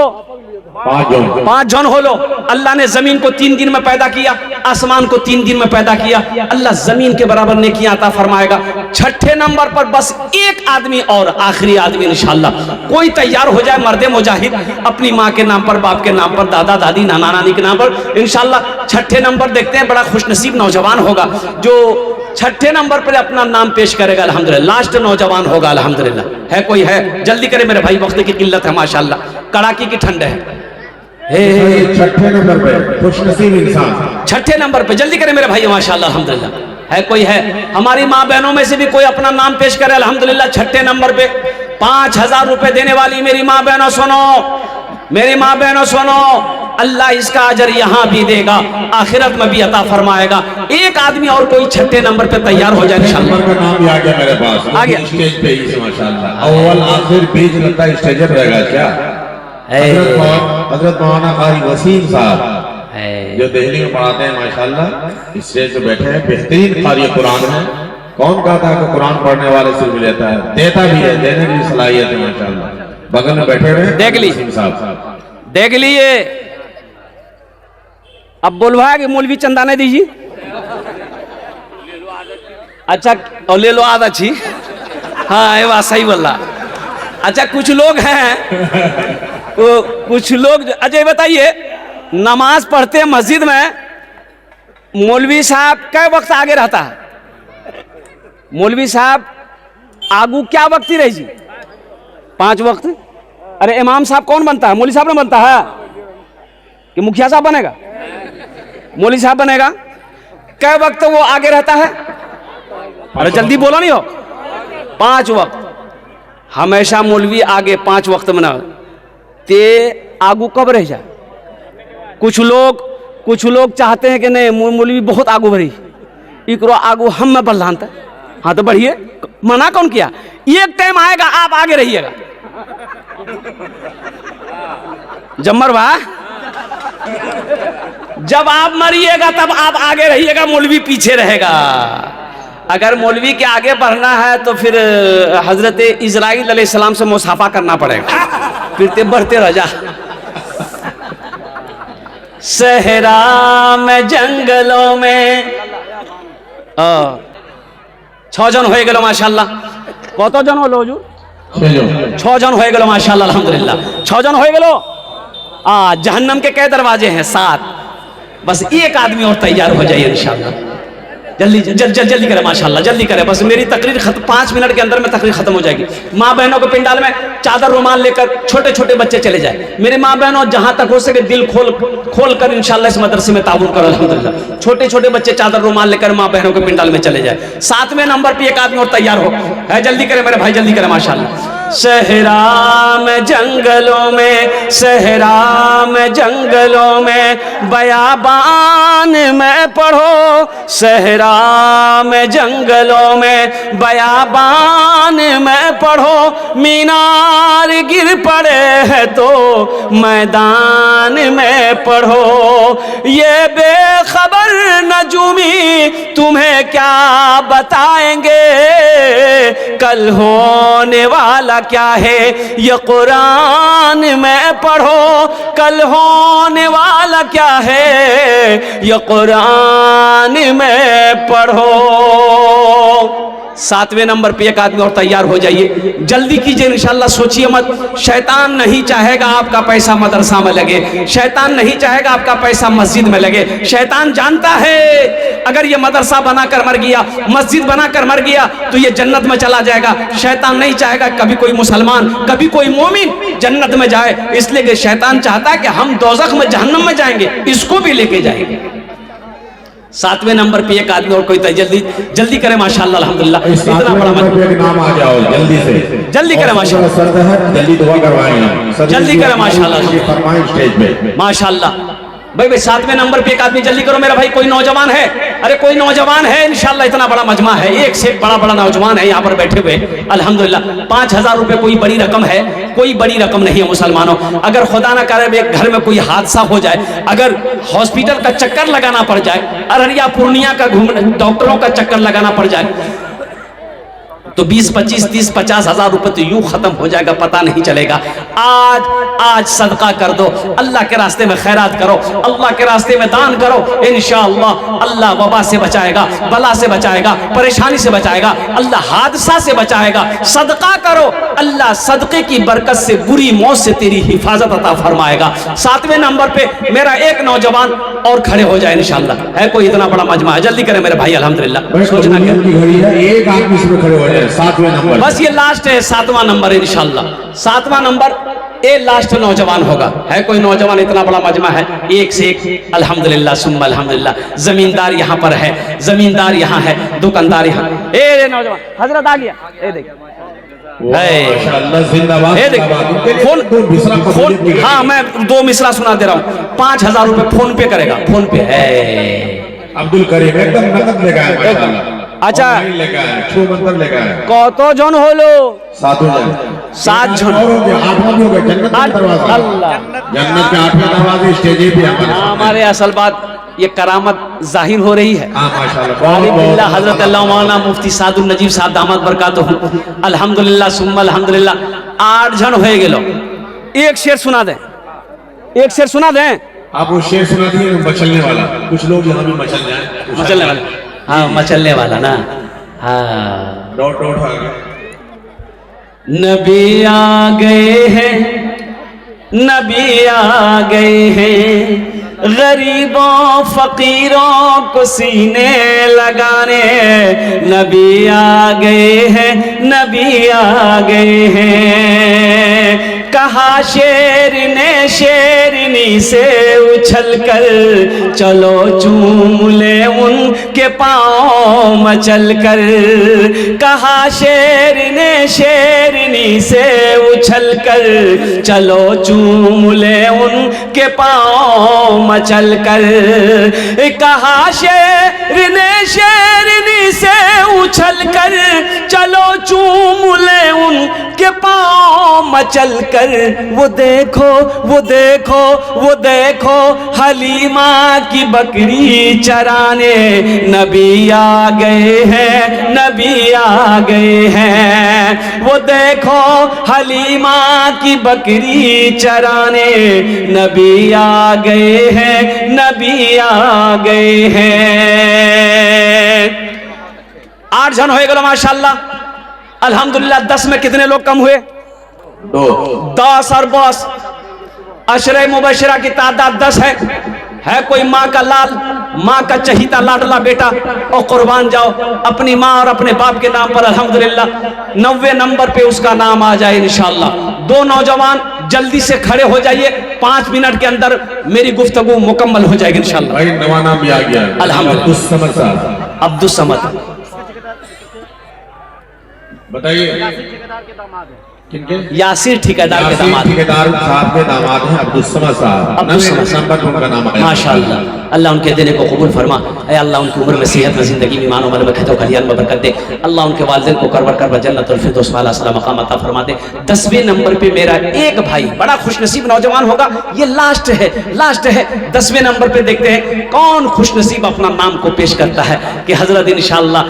[SPEAKER 1] 5 जन हो लो। अल्लाह ने जमीन को 3 दिन में पैदा किया, आसमान को 3 दिन में पैदा किया। अल्लाह जमीन के बराबर नेकियां अता फरमाएगा। 6ठे नंबर पर बस एक आदमी और, आखिरी आदमी इंशाअल्लाह, कोई तैयार हो जाए मर्दे मुजाहिद अपनी माँ के नाम पर, बाप के नाम पर, दादा दादी नाना नानी के नाम पर, इंशाअल्लाह 6ठे नंबर देखते हैं। बड़ा खुशनसीब नौजवान होगा जो 6ठे नंबर पर अपना नाम पेश करेगा अल्हम्दुलिल्लाह। लास्ट नौजवान होगा अल्हम्दुलिल्लाह। है कोई है? जल्दी करे मेरे भाई, वक्त की किल्लत है माशाअल्लाह, कड़ाके की ठंड है।
[SPEAKER 2] 6ठे नंबर पे खुशनसीब इंसान,
[SPEAKER 1] 6ठे नंबर पे जल्दी करें मेरे भाई माशाअल्लाह अल्हम्दुलिल्लाह। है कोई है? हमारी माँ बहनों में से भी कोई अपना नाम पेश करे अल्हम्दुलिल्लाह। 6ठे नंबर पे 5000 रुपए देने वाली मेरी माँ बहनों सुनो, मेरी माँ बहनों सुनो, अल्लाह इसका अजर यहाँ भी देगा, आखिरत में भी अता फरमाएगा। एक आदमी और कोई 6ठे नंबर पे तैयार हो जाए इंशाअल्लाह।
[SPEAKER 2] नंबर का नाम भी आ गया मेरे पास,
[SPEAKER 1] आ गया
[SPEAKER 2] स्टेज पे ही से माशाअल्लाह। अव्वल आखिर बीच लगता है स्टेज पर रहेगा क्या? हजरत मौलाना कारी वसीम साहब जो दिल्ली में पढ़ाते हैं माशाल्लाह, स्टेज पे बैठे हैं, बेहतरीन कारी कुरान है। कौन कहता है कि कुरान पढ़ने वाले से भी लेता है, देता भी है, देने की सलाहियत है माशाल्लाह। बगल में बैठे हुए
[SPEAKER 1] देख ली
[SPEAKER 2] साहब,
[SPEAKER 1] देख लिए। अब बोलवा कि मौलवी चंदा नहीं दीजिए, अच्छा और ले लो आधा छी। हाँ ये बात सही बोल रहा। अच्छा कुछ लोग हैं तो कुछ लोग, अच्छा बताइए, नमाज पढ़ते हैं मस्जिद में, मौलवी साहब कै वक्त आगे रहता है? मौलवी साहब आगू क्या वक्त ही रही जी? 5 वक्त। अरे इमाम साहब कौन बनता है? मौलवी साहब ने बनता है कि मुखिया साहब बनेगा? मौलवी साहब बनेगा। कै वक्त वो आगे रहता है? अरे जल्दी बोलो नहीं हो। 5 वक्त हमेशा मौलवी आगे 5 वक्त में ना ते आगू कब रह जाए? कुछ लोग चाहते हैं कि नहीं मौलवी बहुत आगू बढ़ी, इकरो आगू हम में बल्लानता। हाँ तो बढ़िए, मना कौन किया? एक टाइम आएगा आप आगे रहिएगा। जम्मर भाई, जब आप मरिएगा तब आप आगे रहिएगा, मौलवी पीछे रहेगा। अगर मौलवी के आगे बढ़ना है तो फिर हजरत इजराइल अलैहिस्सलाम से मुसाफा करना पड़ेगा, फिर ते बढ़ते रह जा। सहरा में जंगलों में 6 जन हो गए माशाल्लाह। कत जन हो लो हुजूर? 6 जन हो गए माशाल्लाह अल्हम्दुलिल्लाह। 6 जन हो गए। जहन्नम के कई दरवाजे हैं? 7। बस एक आदमी और तैयार हो जाइए इंशाल्लाह। जल्दी करें माशाल्लाह, जल्दी करें। बस मेरी तकरीर 5 मिनट के अंदर में तकरीर खत्म हो जाएगी। माँ बहनों के पिंडाल में चादर रुमाल लेकर छोटे छोटे बच्चे चले जाए। मेरे माँ बहनों जहां तक हो सके दिल खोल कर इंशाल्लाह इस मदरसे में ताबून करो अल्हम्दुलिल्लाह। छोटे छोटे बच्चे चादर रुमाल लेकर माँ बहनों के पिंडाल में चले जाए। 7वें नंबर पे एक आदमी और तैयार हो है। जल्दी करें मेरे भाई, जल्दी करें माशाल्लाह। सहरा में जंगलों में, सहरा में जंगलों में, बयाबान में पढ़ो, सहरा में जंगलों में, बयाबान में पढ़ो, मीनार गिर पड़े है तो मैदान में पढ़ो, ये बेखबर नजूमी तुम्हें क्या बताएंगे, कल होने वाला क्या है ये कुरान में पढ़ो, कल होने वाला क्या है ये कुरान में पढ़ो। 7वें नंबर पे एक आदमी और तैयार हो जाइए, जल्दी कीजिए इंशाल्लाह, सोचिए मत। शैतान नहीं चाहेगा आपका पैसा मदरसा में लगे, शैतान नहीं चाहेगा आपका पैसा मस्जिद में लगे। शैतान जानता है अगर ये मदरसा बनाकर मर गया, मस्जिद बनाकर मर गया तो ये जन्नत में चला जाएगा। शैतान नहीं चाहेगा कभी कोई मुसलमान, कभी कोई मोमिन जन्नत में जाए, इसलिए कि शैतान चाहता है कि हम दोज़ख में, जहन्नम में जाएंगे, इसको भी लेके जाएंगे। 7वें नंबर पे एक आदमी और कोई जल्दी जल्दी करे माशाल्लाह अल्हम्दुलिल्लाह। इतना बड़ा
[SPEAKER 2] नाम आ जाओ जल्दी से,
[SPEAKER 1] जल्दी करे माशाल्लाह,
[SPEAKER 2] जल्दी दुआ करवाएंगे,
[SPEAKER 1] जल्दी करे माशाल्लाह
[SPEAKER 2] स्टेज पे
[SPEAKER 1] माशाल्लाह। भाई 7वें नंबर पे एक आदमी जल्दी करो मेरा भाई। कोई नौजवान है, अरे कोई नौजवान है इंशाल्लाह, इतना बड़ा मजमा है, एक से बड़ा बड़ा नौजवान है यहाँ पर बैठे हुए अल्हम्दुलिल्लाह। 5000 रुपए कोई बड़ी रकम है, कोई बड़ी रकम नहीं है मुसलमानों। अगर खुदा ना करे एक घर में कोई हादसा हो जाए, अगर हॉस्पिटल का चक्कर लगाना पड़ जाए, अररिया पूर्णिया का डॉक्टरों का चक्कर लगाना पड़ जाए, तो 20, 25, 30, 50 हजार रुपए तो यूं खत्म हो जाएगा, पता नहीं चलेगा। आज सदका कर दो, अल्लाह के रास्ते में खैरात करो, अल्लाह के रास्ते में दान करो, इंशाअल्लाह अल्लाह वबा से बचाएगा, बला से बचाएगा, परेशानी से बचाएगा, अल्लाह हादसा से बचाएगा। सदका करो, अल्लाह सदके की बरकत से बुरी मौत से तेरी हिफाजत अता फरमाएगा। 7वें नंबर पे मेरा एक नौजवान और खड़े हो जाए इंशाअल्लाह। है कोई इतना बड़ा मजमा है, जल्दी करें मेरे भाई अल्हम्दुलिल्लाह। सोचना क्या
[SPEAKER 2] एक आदमी इसमें खड़े हो जाए। 7वें नंबर,
[SPEAKER 1] बस ये लास्ट है, 7वां नंबर इंशाल्लाह। 7वां नंबर ये लास्ट नौजवान होगा। है कोई नौजवान, इतना बड़ा मजमा है, एक से एक अल्हम्दुलिल्लाह सुम्मा अल्हम्दुलिल्लाह। जमींदार यहाँ पर है, जमींदार यहाँ है, दुकानदार यहाँ। ए नौजवान हजरत आ गया, ए देख फोन, हाँ मैं 2 मिसरा सुना दे रहा हूँ। 5000 रुपए फोन पे करेगा, फोन पे है।
[SPEAKER 2] अब्दुल करीम एकदम नकद लेगा है माशाअल्लाह।
[SPEAKER 1] अच्छा
[SPEAKER 2] लेगा है
[SPEAKER 1] कत जन हलो?
[SPEAKER 2] 7 जन,
[SPEAKER 1] 7 जन,
[SPEAKER 2] 8वां भी हो गया। जन्नत का दरवाजा,
[SPEAKER 1] अल्लाह
[SPEAKER 2] जन्नत के 8वां दरवाजे स्टेज पे
[SPEAKER 1] हमारे। असल बात ये करामत जाहिर हो रही है।
[SPEAKER 2] माशाअल्लाह।
[SPEAKER 1] हजरत अल्लाह मौलाना मुफ्ती सादुल नजीब साहब दामद बरकातहू अल्हम्दुलिल्लाह सुम्मा अल्हम्दुलिल्लाह। 8 जन हो गेलो। एक शेर सुना दें, एक शेर सुना दें।
[SPEAKER 2] आप वो शेर सुना दिए, मचलने वाला। कुछ लोग यहाँ भी मचल जाए,
[SPEAKER 1] मचलने वाला, हाँ मचलने वाला ना, हाँ।
[SPEAKER 2] डॉट डॉट आ गया।
[SPEAKER 1] नबी आ गए हैं, नबी आ गए हैं, गरीबों फकीरों को सीने लगाने। नबी आ गए हैं, नबी आ गए हैं। कहा शेर ने शेरनी से उछल कर, चलो चूम ले उनके पाँव मचल कर। कहा शेर ने शेरनी से उछल कर, चलो चूम ले उनके पाँव मचल कर। कहा शेर ने शेरनी से उछल कर, चलो चूम ले उनके पाँव मचल कर। वो देखो, वो देखो, वो देखो हलीमा की बकरी चराने। नबी आ गए हैं, नबी आ गए हैं। वो देखो हलीमा की बकरी चराने। नबी आ गए हैं, नबी आ गए हैं। 8 जन हो गए माशाअल्लाह अल्हम्दुलिल्लाह। 10 में कितने लोग कम हुए? 10 और 10 अशरे मुबशरा की तादाद 10 है कोई माँ का लाल, माँ का चहीता लाडला बेटा, और कुर्बान जाओ अपनी माँ और अपने बाप के नाम पर अल्हम्दुलिल्लाह। 90 नंबर पे उसका नाम आ जाए इंशाअल्लाह। 2 नौजवान जल्दी से खड़े हो जाइए, 5 मिनट के अंदर मेरी गुफ्तगू मुकम्मल हो जाएगी इंशाअल्लाह।
[SPEAKER 2] भाई नवा नाम भी आ गया,
[SPEAKER 1] अल्हम्दुलिल्लाह। अब्दुस समद,
[SPEAKER 2] बताइए। किनके?
[SPEAKER 1] यासिर ठेकेदार के
[SPEAKER 2] यासीन
[SPEAKER 1] दामाद।
[SPEAKER 2] ठेकेदार साहब के दामाद हैं अब्दुल समद साहब।
[SPEAKER 1] अब्दुल समद।
[SPEAKER 2] नंबर पे उनका नाम आया।
[SPEAKER 1] माशाअल्लाह, अल्लाह उनके देने को कबूल फरमा। ऐ अल्लाह उनकी उम्र में सेहत में ज़िंदगी में ईमान और बरकत और खलियान में बरकत दे। अल्लाह उनके वालिदैन को करवर करवर जन्नतुल फिरदौस वाला आला मकाम अता फरमा दे। 10वें नंबर पे मेरा एक भाई बड़ा खुशनसीब नौजवान होगा, ये लास्ट है 10वें नंबर पे देखते हैं कौन खुशनसीब अपना नाम को पेश करता है कि हजरत इंशाअल्लाह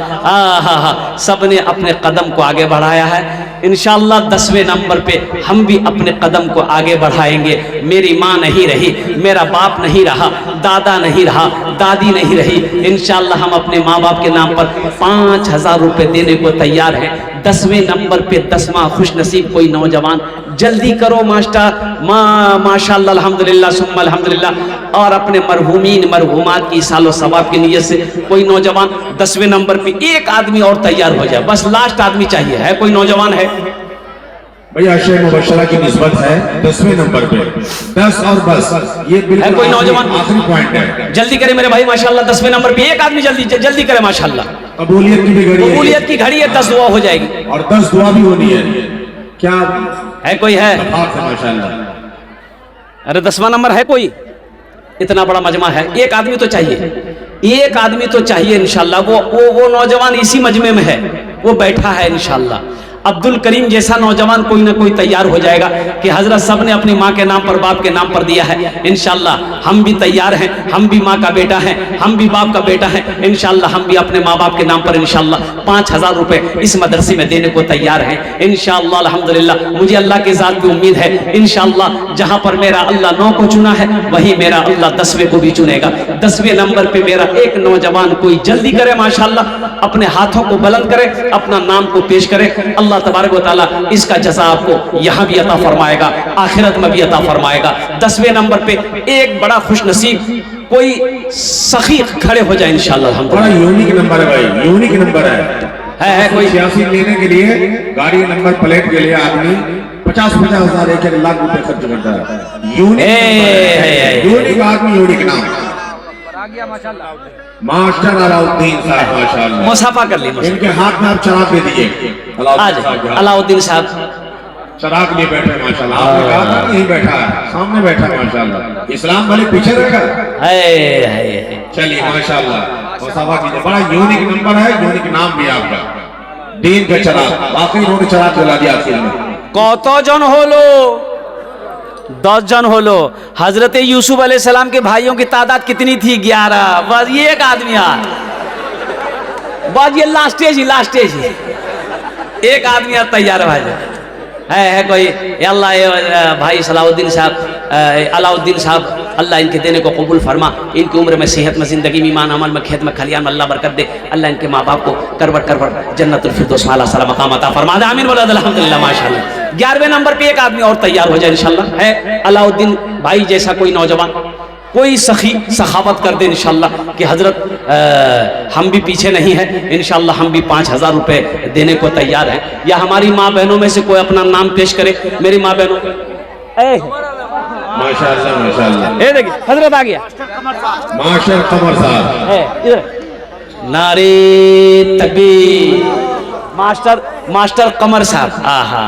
[SPEAKER 1] सब ने अपने कदम को आगे बढ़ाया है। इंशाअल्लाह 10वें नंबर पे हम भी अपने कदम को आगे बढ़ाएंगे। मेरी माँ नहीं रही, मेरा बाप नहीं रहा, दादा नहीं रहा, दादी नहीं रही, इंशाअल्लाह हम अपने माँ बाप के नाम पर 5000 रुपये देने को तैयार हैं। 10वें नंबर पे 10वां खुशनसीब कोई नौजवान, जल्दी करो मास्टर। माशाअल्लाह अल्हम्दुलिल्लाह सुम्मा अल्हम्दुलिल्लाह। और अपने मरहूमीन मरहूमात की सालो सवाब की नीयत से कोई नौजवान 10वें नंबर पे एक आदमी और तैयार हो जाए, बस लास्ट आदमी चाहिए। है कोई नौजवान है?
[SPEAKER 2] भैया शेर मुबशरा की निस्बत है 10वें नंबर पे 10 और बस, ये
[SPEAKER 1] है
[SPEAKER 2] बिल्कुल
[SPEAKER 1] कोई नौजवान?
[SPEAKER 2] आखिरी पॉइंट है।
[SPEAKER 1] जल्दी करे मेरे भाई माशाअल्लाह। 10वें नंबर पे एक आदमी जल्दी करे माशाअल्लाह।
[SPEAKER 2] कबूलियत की भी घड़ी है
[SPEAKER 1] कबूलियत की घड़ी है, 10 दुआ हो जाएगी।
[SPEAKER 2] और 10 दुआ भी होनी है। क्या
[SPEAKER 1] है कोई? है?
[SPEAKER 2] माशाल्लाह।
[SPEAKER 1] अरे 10वां नंबर है कोई? इतना बड़ा मजमा है, एक आदमी तो चाहिए, एक आदमी तो चाहिए इंशाल्लाह। वो नौजवान इसी मजमे में है, वो बैठा है इंशाल्लाह। अब्दुल करीम जैसा नौजवान कोई ना कोई तैयार हो जाएगा कि हजरत सब ने अपनी माँ के नाम पर बाप के नाम पर दिया है। इंशाल्लाह हम भी तैयार हैं, हम भी माँ का बेटा है, हम भी बाप का बेटा है। इंशाल्लाह हम भी अपने माँ बाप के नाम पर इंशाल्लाह 5000 रुपये इस मदरसे में देने को तैयार हैं इंशाल्लाह अल्हम्दुलिल्लाह। मुझे अल्लाह के ज़ात की उम्मीद है इंशाल्लाह जहाँ पर मेरा अल्लाह 9 को चुना है वही मेरा अल्लाह 10वें को भी चुनेगा। 10वें नंबर पे मेरा एक नौजवान कोई जल्दी करे माशाल्लाह, अपने हाथों को बुलंद करे, अपना नाम को पेश करे। अल्लाह तबारक व तआला इसका जज़ा आपको यहाँ भी अता फरमाएगा, आखिरत में भी अता फरमाएगा। 10वें नंबर पे एक बड़ा खुशनसीब कोई सखी खड़े हो जाए इंशाल्लाह।
[SPEAKER 2] बड़ा यूनिक नंबर है भाई, यूनिक नंबर है
[SPEAKER 1] कोई
[SPEAKER 2] 86 लेने के लिए गाड़ी नंबर प्लेट के लिए आदमी 50-50 हजार 1 लाख रुपए खर्च करता है। यूनिक आदमी, यूनिक नाम मास्टर अलाउद्दीन साहब माशाल्लाह।
[SPEAKER 1] मुसाफा कर ली,
[SPEAKER 2] इनके हाथ में आप चराग दे दीजिए।
[SPEAKER 1] अलाउद्दीन साहब
[SPEAKER 2] चराग लिए बैठे माशाल्लाह। आपने कहा था यहीं बैठा है, सामने बैठा माशाल्लाह। इस्लाम वाले पीछे रखा
[SPEAKER 1] है।
[SPEAKER 2] चलिए माशाल्लाह मुसाफा कीजिए। बड़ा यूनिक नंबर है, यूनिक नाम भी आपका, दीन का चराग। वाकई इन्होंने चराग जला दिया आखिर में।
[SPEAKER 1] কতজন হলো? 10 जन होलो। हजरत यूसुफ अलैहिस्सलाम के भाइयों की तादाद कितनी थी? 11। बस ये एक आदमी आ, बस ये लास्ट स्टेज ही एक आदमी तैयार है भाई। है कोई? अल्लाह भाई सलाउद्दीन साहब अलाउद्दीन साहब अल्लाह इनके देने को कबूल फरमा। इनकी उम्र में सेहत में ज़िंदगी में ईमान अमल में खेत में खलियान में अल्लाह बरकत दे। अल्लाह इनके माँ बाप को करवर जन्नतुल फिरदौस वाला आला मकाम अता फरमा दे। आमीन बोलो अल्हम्दुलिल्लाह माशाल्लाह। 11वें नंबर पे एक आदमी और तैयार हो जाए इंशाल्लाह। है अलाउद्दीन भाई जैसा कोई नौजवान, कोई सखी सखावत कर दे इंशाल्लाह कि हजरत हम भी पीछे नहीं है इंशाल्लाह, हम भी 5000 रुपये देने को तैयार हैं। या हमारी माँ बहनों में से कोई अपना नाम पेश करे। मेरी माँ बहनों
[SPEAKER 2] माशाल्लाह माशाल्लाह।
[SPEAKER 1] ये देखिए हजरत आ गया,
[SPEAKER 2] मास्टर कमर साहब
[SPEAKER 1] है इधर। नारे तकबीर। मास्टर कमर साहब। आहा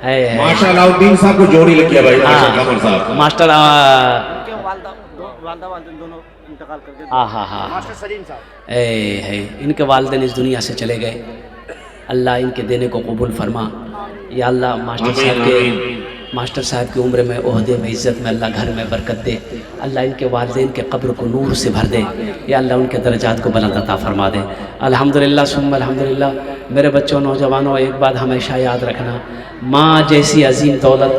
[SPEAKER 1] है
[SPEAKER 2] मास्टर अलाउद्दीन साहब को जोड़ी लग गया भाई। मास्टर कमर साहब
[SPEAKER 1] मास्टर
[SPEAKER 3] मास्टर सलीम साहब
[SPEAKER 1] है। इनके वालिदैन इस दुनिया से चले गए, अल्लाह इनके देने को कबूल फरमा। या अल्लाह मास्टर साहब की उम्र में ओहदे में इज़्ज़त में अल्लाह घर में बरकत दे। अल्लाह इनके वालिदैन के कब्र को नूर से भर दे। या अल्लाह उनके दर्जात को बुलंद अता फरमा दे। अल्हम्दुलिल्लाह सुम्मा अल्हम्दुलिल्लाह। मेरे बच्चों नौजवानों, एक बात हमेशा याद रखना, माँ जैसी अजीम दौलत,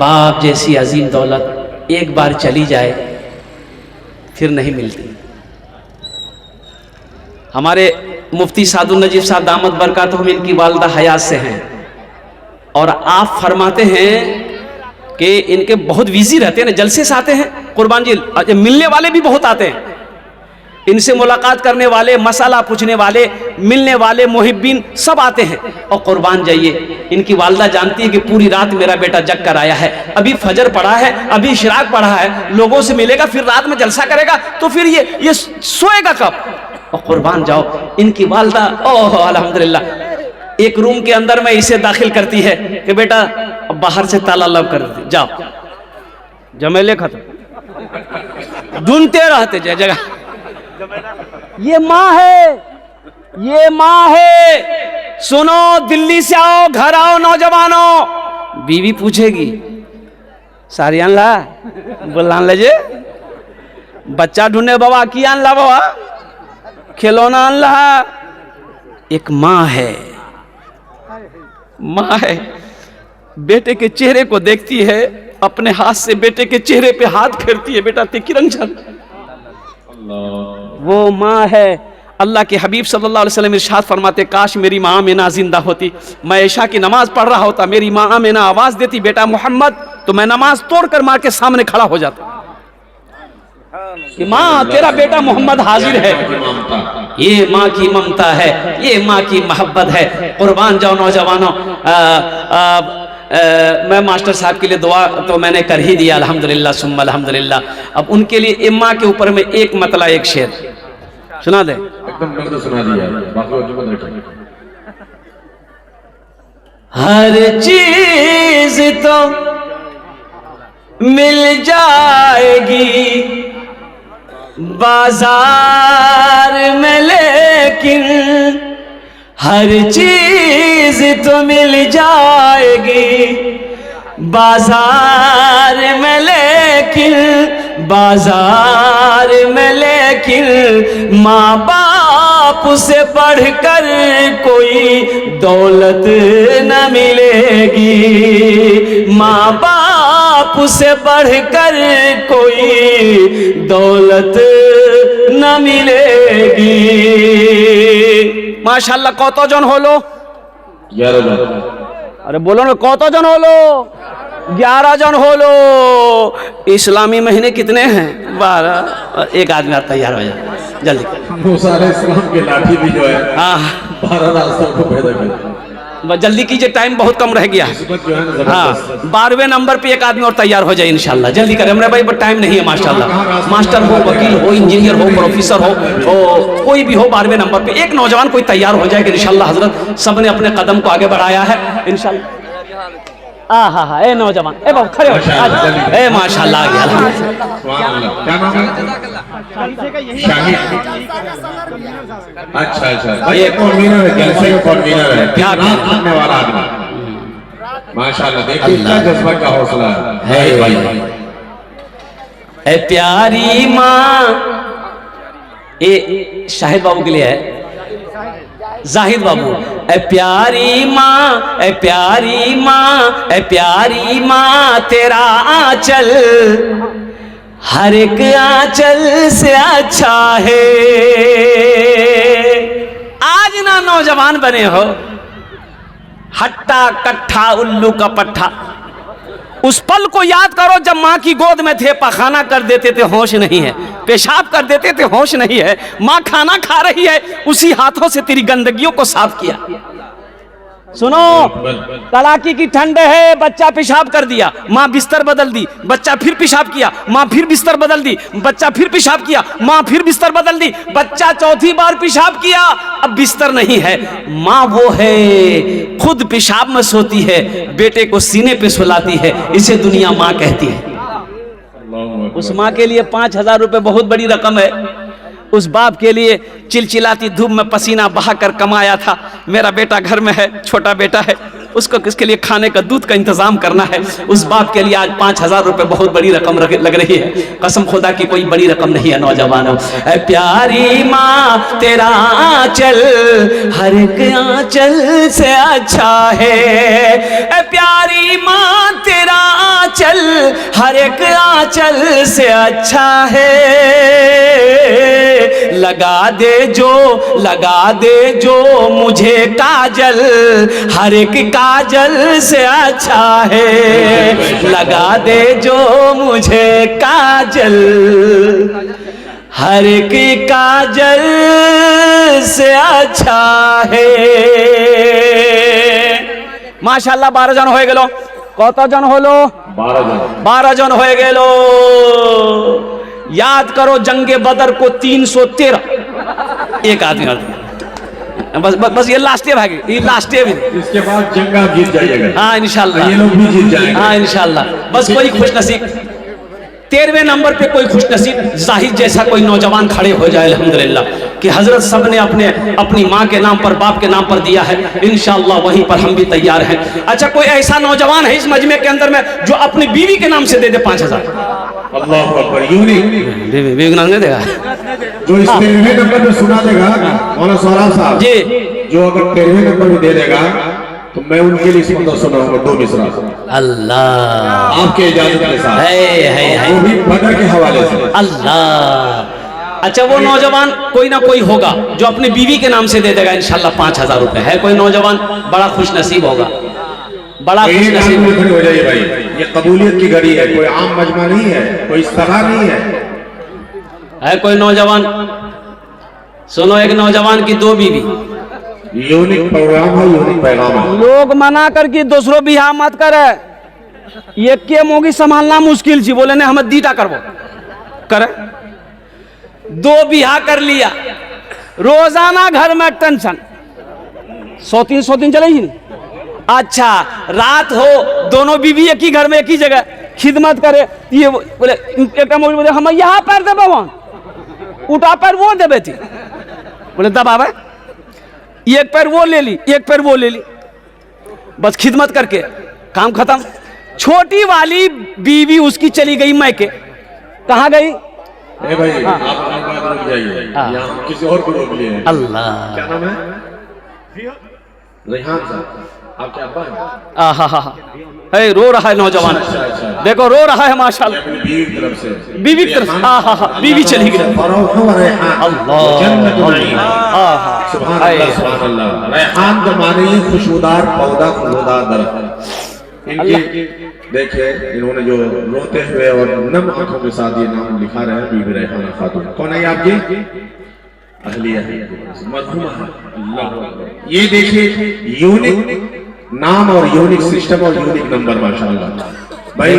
[SPEAKER 1] बाप जैसी अजीम दौलत एक बार चली जाए फिर नहीं मिलती। हमारे मुफ्ती सादुल नजीब साहब दामद बरकातुहुम इनकी वालिदा हयात से हैं और आप फरमाते हैं कि इनके बहुत बिजी रहते हैं ना, जलसे से आते हैं कुर्बान जी, मिलने वाले भी बहुत आते हैं, इनसे मुलाकात करने वाले, मसाला पूछने वाले, मिलने वाले, मुहिब्बीन सब आते हैं। और कुर्बान जाइए, इनकी वालिदा जानती है कि पूरी रात मेरा बेटा जग कर आया है, अभी फजर पढ़ा है, अभी इशराक पढ़ा है, लोगों से मिलेगा, फिर रात में जलसा करेगा, तो फिर ये सोएगा कब? और कुर्बान जाओ इनकी वालिदा, ओह अल्हम्दुलिल्लाह एक रूम के अंदर में इसे दाखिल करती है कि बेटा अब बाहर से ताला लॉक कर दे, जाओ, जमेले खत्म, ढूंढते रहते जगह। ये माँ है, ये माँ है। सुनो, दिल्ली से आओ, घर आओ नौजवानों। बीवी पूछेगी सारी आन ला, बोलान लजे, बच्चा ढूंढे बाबा की आन ला, बाबा खिलौना आन ला। एक माँ है, माँ है, बेटे के चेहरे को देखती है, अपने हाथ से बेटे के चेहरे पे हाथ फेरती है, बेटा तिरंग चल। वो माँ है। अल्लाह के हबीब सल्लल्लाहु अलैहि वसल्लम इरशाद फरमाते, काश मेरी माँ आमिना जिंदा होती, मैं ईशा की नमाज पढ़ रहा होता, मेरी माँ आमिना आवाज देती बेटा मोहम्मद, तो मैं नमाज तोड़कर माँ के सामने खड़ा हो जाता कि माँ तेरा बेटा मोहम्मद हाजिर है। ये माँ की ममता है, ये माँ की मोहब्बत है। कुर्बान जाओ नौजवानों। मैं मास्टर साहब के लिए दुआ तो मैंने कर ही दिया, अल्हम्दुलिल्लाह सुम्मा अल्हम्दुलिल्लाह। अब उनके लिए इम्मा के ऊपर में एक मतला एक शेर सुना दे।
[SPEAKER 2] एकदम सुना दिया, बाकी
[SPEAKER 1] हर चीज तो मिल जाएगी बाजार में, लेकिन हर चीज तो मिल जाएगी बाजार में, लेकिन बाजार में, लेकिन माँ बाप से बढ़कर कोई दौलत न मिलेगी। माँ बाप से बढ़कर कोई दौलत न मिलेगी। माशाल्लाह কতজন হলো?
[SPEAKER 2] 11 জন।
[SPEAKER 1] अरे बोलो ना কতজন হলো? 11 जन होलो। इस्लामी महीने कितने हैं? 12। एक आदमी तैयार हो जाए जल्दी।
[SPEAKER 2] मूसा अलैहिस्सलाम की लाठी भी जो है,
[SPEAKER 1] हाँ
[SPEAKER 2] 12 रास्तों को पैदा किया।
[SPEAKER 1] जल्दी कीजिए, टाइम बहुत कम रह गया। हाँ 12वें नंबर पे एक आदमी और तैयार हो जाए इंशाल्लाह। जल्दी करें हमरे भाई, टाइम नहीं है माशाल्लाह। मास्टर हो, वकील हो, इंजीनियर हो, प्रोफेसर हो, कोई भी हो, 12वें नंबर पे एक नौजवान कोई तैयार हो जाए कि इंशाल्लाह हजरत सबने अपने कदम को आगे बढ़ाया है इंशाल्लाह। हाँ ए नौजवान, ए बाबू खड़े हो, ए माशाल्लाह आ गया।
[SPEAKER 2] क्या नाम है? शाहिद। अच्छा, ये कॉन्वीनर है, जलसे का कॉन्वीनर है, क्या करने वाला आदमी। माशाल्लाह, देखिए क्या जज्बा का हौसला है भाई।
[SPEAKER 1] ए प्यारी माँ, ए शाहिद बाबू के लिए है, जाहिद बाबू। ए प्यारी माँ, ए प्यारी माँ, ए प्यारी माँ, तेरा आंचल हर एक आंचल से अच्छा है। आज ना नौजवान बने हो, हट्टा कट्ठा उल्लू का पट्ठा। उस पल को याद करो जब माँ की गोद में थे, पखाना कर देते थे, होश नहीं है, पेशाब कर देते थे, होश नहीं है, माँ खाना खा रही है, उसी हाथों से तेरी गंदगियों को साफ किया। सुनो, कड़ाकी की ठंड है, बच्चा पेशाब कर दिया, माँ बिस्तर बदल दी, बच्चा फिर पेशाब किया, माँ फिर बिस्तर बदल दी, बच्चा फिर पेशाब किया, माँ फिर बिस्तर बदल दी, बच्चा चौथी बार पेशाब किया, अब बिस्तर नहीं है, माँ वो है खुद पेशाब में सोती है, बेटे को सीने पे सुलाती है, इसे दुनिया माँ कहती है। उस माँ के लिए 5000 रुपए बहुत बड़ी रकम है। उस बाप के लिए चिलचिलाती धूप में पसीना बहाकर कमाया था। मेरा बेटा घर में है, छोटा बेटा है, उसको किसके लिए खाने का दूध का इंतजाम करना है। उस बाप के लिए आज 5000 रुपए बहुत बड़ी रकम लग रही है। कसम खुदा की कोई बड़ी रकम नहीं है नौजवानों। ऐ प्यारी माँ, तेरा आंचल हर एक आंचल से अच्छा है। ऐ प्यारी माँ, तेरा आंचल हर एक आंचल से अच्छा है। लगा दे जो मुझे काजल, हर एक काजल से अच्छा है। लगा दे जो मुझे काजल, हर एक काजल से अच्छा है। माशाल्लाह 12 जन हो गेलो। कत जन हलो? 12 जन हो गेलो। याद करो जंगे बदर को 313 एक आदमी बस बस बस ये लास्ट भाग ये लास्ट भी।
[SPEAKER 2] इसके बाद जंग आप जीत जाइएगा।
[SPEAKER 1] हाँ इंशाल्लाह,
[SPEAKER 2] ये लोग भी जीत जाएंगे।
[SPEAKER 1] हाँ इंशाल्लाह। बस कोई खुश नसीब 13वें नंबर पे कोई खुश नसीब जाहिद जैसा कोई नौजवान खड़े हो जाए अल्हम्दुलिल्लाह कि हजरत सब ने अपने अपनी माँ के नाम पर बाप के नाम पर दिया है, इंशाअल्लाह वहीं पर हम भी तैयार हैं। अच्छा कोई ऐसा नौजवान है इस मजमे के अंदर में जो अपनी बीवी के नाम से दे दे 5000?
[SPEAKER 2] अल्लाह अकबर। यूनिक
[SPEAKER 1] बीवी के नाम नहीं देगा
[SPEAKER 2] जो इस 13वें नंबर पे सुना देगा मौलाना सोहराब साहब
[SPEAKER 1] जी,
[SPEAKER 2] जो अगर 13वें नंबर में दे देगा तो मैं उनके लिए इसमें सुनाऊंगा 2 मिसरा
[SPEAKER 1] अल्लाह
[SPEAKER 2] आपके इजाजत के साथ,
[SPEAKER 1] है
[SPEAKER 2] वो भी बदर के हवाले से।
[SPEAKER 1] अल्लाह। अच्छा वो नौजवान कोई ना कोई होगा जो अपनी बीवी के नाम से दे देगा इंशाल्लाह 5000 रुपए। है कोई नौजवान बड़ा खुश नसीब होगा, बड़ा खुश नसीब
[SPEAKER 2] खड़े हो जाइए भाई, ये कबूलियत की घड़ी है, कोई आम मजमा नहीं है, कोई सभा नहीं
[SPEAKER 1] है कोई नौजवान? सुनो, एक नौजवान की 2 बीवी,
[SPEAKER 2] यूनिक प्रोग्राम है, यूनिक पैगाम है।
[SPEAKER 1] लोग मना कर कि दूसरों बिहा मत करे, ये के मोगी संभालना मुश्किल छी, बोले ने हम दीटा करबो करे। 2 बिहा कर लिया, रोजाना घर में टेंशन, 100-300 दिन चलेगी नहीं। अच्छा रात हो, दोनों बीवी एक ही घर में एक ही जगह खिदमत करे, ये बोले बोले हम यहाँ पैर देवे, वहां उठा पैर वो देवे थी, बोले तब आवे एक पैर वो ले ली, एक पैर वो ले ली, बस खिदमत करके काम खत्म। छोटी वाली बीवी उसकी चली गई मैके। कहाँ गई?
[SPEAKER 2] ए भाई आप बात रुक जाइए, यहाँ किसी और को रोक लिए।
[SPEAKER 1] अल्लाह,
[SPEAKER 2] क्या नाम है? रेहान साहब, आपके अब्बा हैं?
[SPEAKER 1] है रो रहा है नौजवान, देखो रो रहा है माशाल्लाह।
[SPEAKER 2] अपनी बीवी की तरफ से,
[SPEAKER 1] बीवी की तरफ, बीवी चली गई।
[SPEAKER 2] सुभान अल्लाह। रेहान का माने ये खुशबूदार पौधा, खुशबूदार दरख्त। इनके देखिए इन्होंने जो रोते हुए और नम आंखों के साथ ये नाम लिखा रहे हैं, बीबी रेहान खातून। कौन है आपकी? अहलिया मरहुमा है। अल्लाह अकबर। ये देखिए यूनिक नाम और यूनिक सिस्टम और यूनिक नंबर, माशाल्लाह। भाई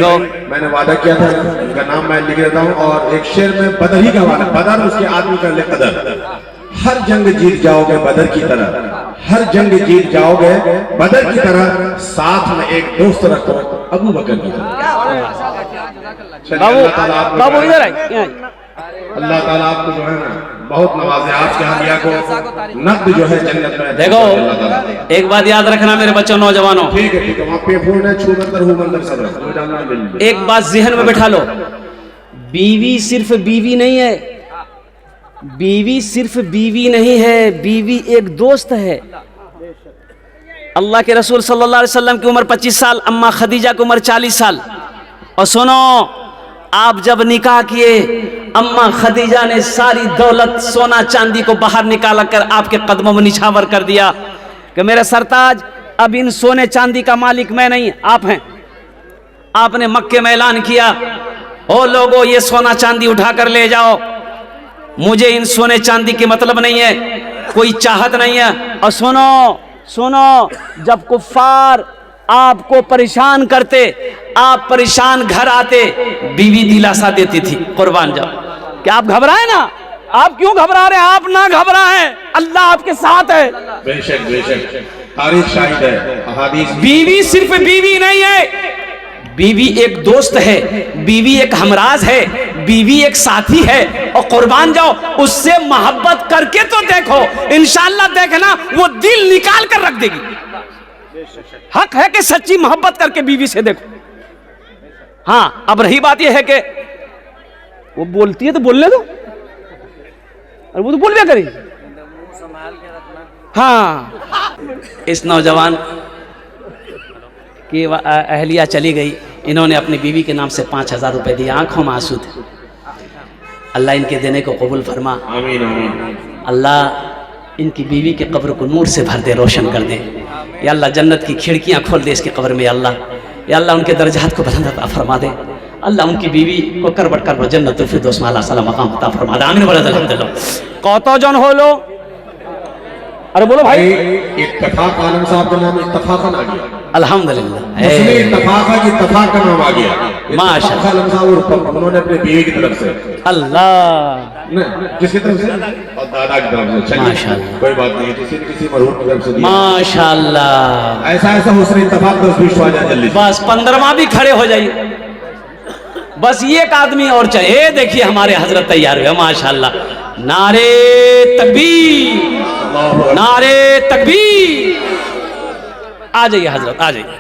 [SPEAKER 2] मैंने वादा किया था उनका नाम मैं लिख देता हूँ, और एक शेर में बदर ही का वादा, बदर उसके आदमी का कदर। हर जंग जीत जाओगे बदर की तरह, हर जंग जीत जाओगे बदर की तरह, साथ में एक दोस्त रखो अबू बकर की तरह।
[SPEAKER 1] बाबू इधर आए।
[SPEAKER 2] अल्लाह ताला आपको जो है ना बहुत नवाजे, आपके हदिया को नक़्द जो है जन्नत में।
[SPEAKER 1] देखो एक बात याद रखना मेरे बच्चों, नौजवानों,
[SPEAKER 2] ठीक है वहाँ पे फोन है, छू मंतर हूँ मंतर सब
[SPEAKER 1] एक बात जहन में बैठा लो, बीवी सिर्फ बीवी नहीं है, बीवी सिर्फ बीवी नहीं है, बीवी एक दोस्त है। अल्लाह के रसूल सल्लल्लाहु अलैहि वसल्लम की उम्र 25 साल, अम्मा खदीजा की उम्र 40 साल। और सुनो, आप जब निकाह किए, अम्मा खदीजा ने सारी दौलत सोना चांदी को बाहर निकाल कर आपके कदमों में निछावर कर दिया कि मेरे सरताज, अब इन सोने चांदी का मालिक मैं नहीं, आप हैं। आपने मक्के में ऐलान किया, ओ लोगों ये सोना चांदी उठा कर ले जाओ, मुझे इन सोने चांदी के मतलब नहीं है, कोई चाहत नहीं है। और सुनो सुनो, जब कुफ्फार आपको परेशान करते, आप परेशान घर आते, बीवी दिलासा देती थी, कुर्बान जाओ। क्या आप घबराए ना? आप क्यों घबरा रहे हैं? आप ना घबराएं, अल्लाह आपके साथ है।
[SPEAKER 2] बेशक बेशक, तारीख शाहिद है, अहादीस।
[SPEAKER 1] बीवी सिर्फ बीवी नहीं है, बीवी एक दोस्त है, बीवी एक हमराज है, बीवी एक साथी है। और कुर्बान जाओ, उससे मोहब्बत करके तो देखो, इंशाअल्लाह देखना वो दिल निकाल कर रख देगी। हक है कि सच्ची मोहब्बत करके बीवी से देखो। हाँ, अब रही बात यह है कि वो बोलती है तो बोलने दो, और वो तो बोल भी करेगी। हाँ, इस नौजवान की अहलिया चली गई, इन्होंने अपनी बीवी के नाम से 5000 रुपए दिए, आंखों में आंसू थे। अल्लाह इनके देने को कबूल फरमा।
[SPEAKER 2] आमीन आमीन।
[SPEAKER 1] अल्लाह इनकी बीवी के कब्र को नूर से भर दे, रोशन कर दे। या अल्लाह जन्नत की खिड़कियां खोल दे इसके कब्र में। अल्लाह या अल्लाह उनके दर्जात को बुलंद अता फरमा दे। अल्लाह उनकी बीवी को करबट कर जन्नतुल फिरदौस में आला साला मकाम अता फरमा दे। आमीन। अल्हम्दुलिल्लाह। कतজন হলো? अरे बोलो भाई।
[SPEAKER 2] इत्तफाक आलम साहब का नाम इत्तफाकन आ गया,
[SPEAKER 1] अल्हम्दुलिल्लाह।
[SPEAKER 2] मुस्लिम इत्तफाक की इत्तफाक का नाम आ गया।
[SPEAKER 1] माशाअल्लाह।
[SPEAKER 2] इत्तफाक आलम साहब उन्होंने अपनी बीवी की तरफ से,
[SPEAKER 1] अल्लाह,
[SPEAKER 2] किसकी तरफ से? और दादा की तरफ से। चलिए,
[SPEAKER 1] माशाअल्लाह।
[SPEAKER 2] कोई बात नहीं, किसी न किसी मरहूम की तरफ से दिया।
[SPEAKER 1] माशाअल्लाह।
[SPEAKER 2] ऐसा ऐसा हुस्न इत्तफाक 10-20 आ जाए जल्दी से।
[SPEAKER 1] बस 15वां भी खड़े हो जाइए, बस एक आदमी और चाहिए। ये देखिए हमारे हजरत तैयार हुए, माशाअल्लाह। नारे तकबीर, नारे तकबीर। आ जाइए हजरत, आ जाइए।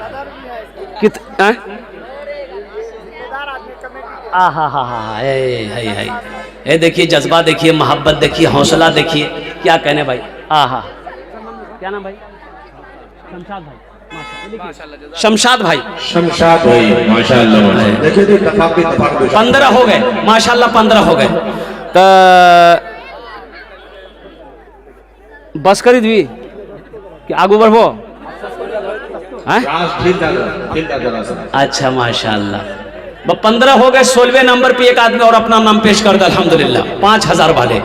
[SPEAKER 1] ये देखिए जज्बा देखिए, मोहब्बत देखिए, हौसला देखिए। क्या कहने भाई। आहा, क्या नाम भाई? शमशाद भाई। शमशाद भाई,
[SPEAKER 2] शमशाद भाई, माशाअल्लाह। देखिए तो इत्तफाक की इत्तफाक
[SPEAKER 1] 15 हो गए माशाअल्लाह, 15 हो गए। तो बस करी दी कि आगू बढ़ो। अच्छा माशाअल्लाह। 15 हो गए। 16वें नंबर पे एक आदमी और अपना नाम पेश कर दो अल्हम्दुलिल्लाह, 5000 वाले।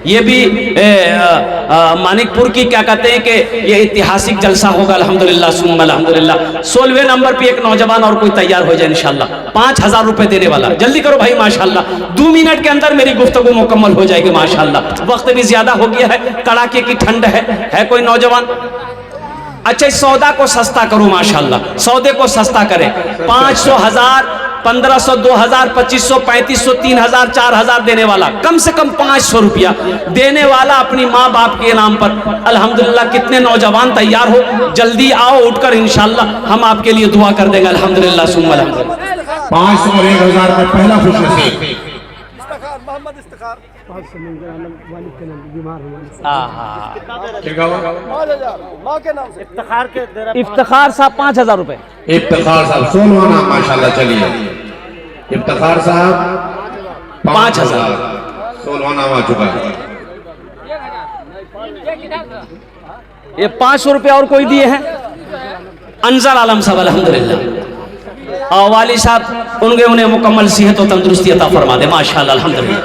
[SPEAKER 1] ये भी मानिकपुर की क्या कहते हैं कि ये ऐतिहासिक जलसा होगा अल्हम्दुलिल्लाह सुम्मा अल्हम्दुलिल्लाह। 16वें नंबर पे एक नौजवान और कोई तैयार हो जाए इंशाल्लाह, 5000 रुपए देने वाला। जल्दी करो भाई माशाल्लाह, 2 मिनट के अंदर मेरी गुफ्तगू मुकम्मल हो जाएगी माशाल्लाह। वक्त भी ज्यादा हो गया है, कड़ाके की ठंड है कोई नौजवान? अच्छा, इस सौदा को सस्ता करो माशाल्लाह, सौदे को सस्ता करें। 500, 1000, 1500, 2000, 2500, 3500, 3000, 4000 देने वाला, कम से कम 500 रुपया देने वाला अपनी माँ बाप के नाम पर। अल्हम्दुलिल्लाह, कितने नौजवान तैयार हो, जल्दी आओ उठकर, इंशाल्लाह हम आपके लिए दुआ कर देंगे अल्हम्दुलिल्लाह सुम्मा अल्हम्दुलिल्लाह।
[SPEAKER 2] 500 और 1000 में पहला खुशनसीब
[SPEAKER 1] इफ्तिखार साहब 5000 रुपए।
[SPEAKER 2] इफ्तिखार साहब 16वां नाम माशाल्लाह। चलिए, इफ्तिखार साहब 5000, 16वां नाम आ चुका है।
[SPEAKER 1] ये 500 रुपए और कोई दिए हैं? अंजर आलम साहब अल्हम्दुलिल्लाह। और वाली साहब उन्हें मुकम्मल सेहत और तंदुरुस्ती अता फरमा दे माशाअल्लाह अल्हम्दुलिल्लाह।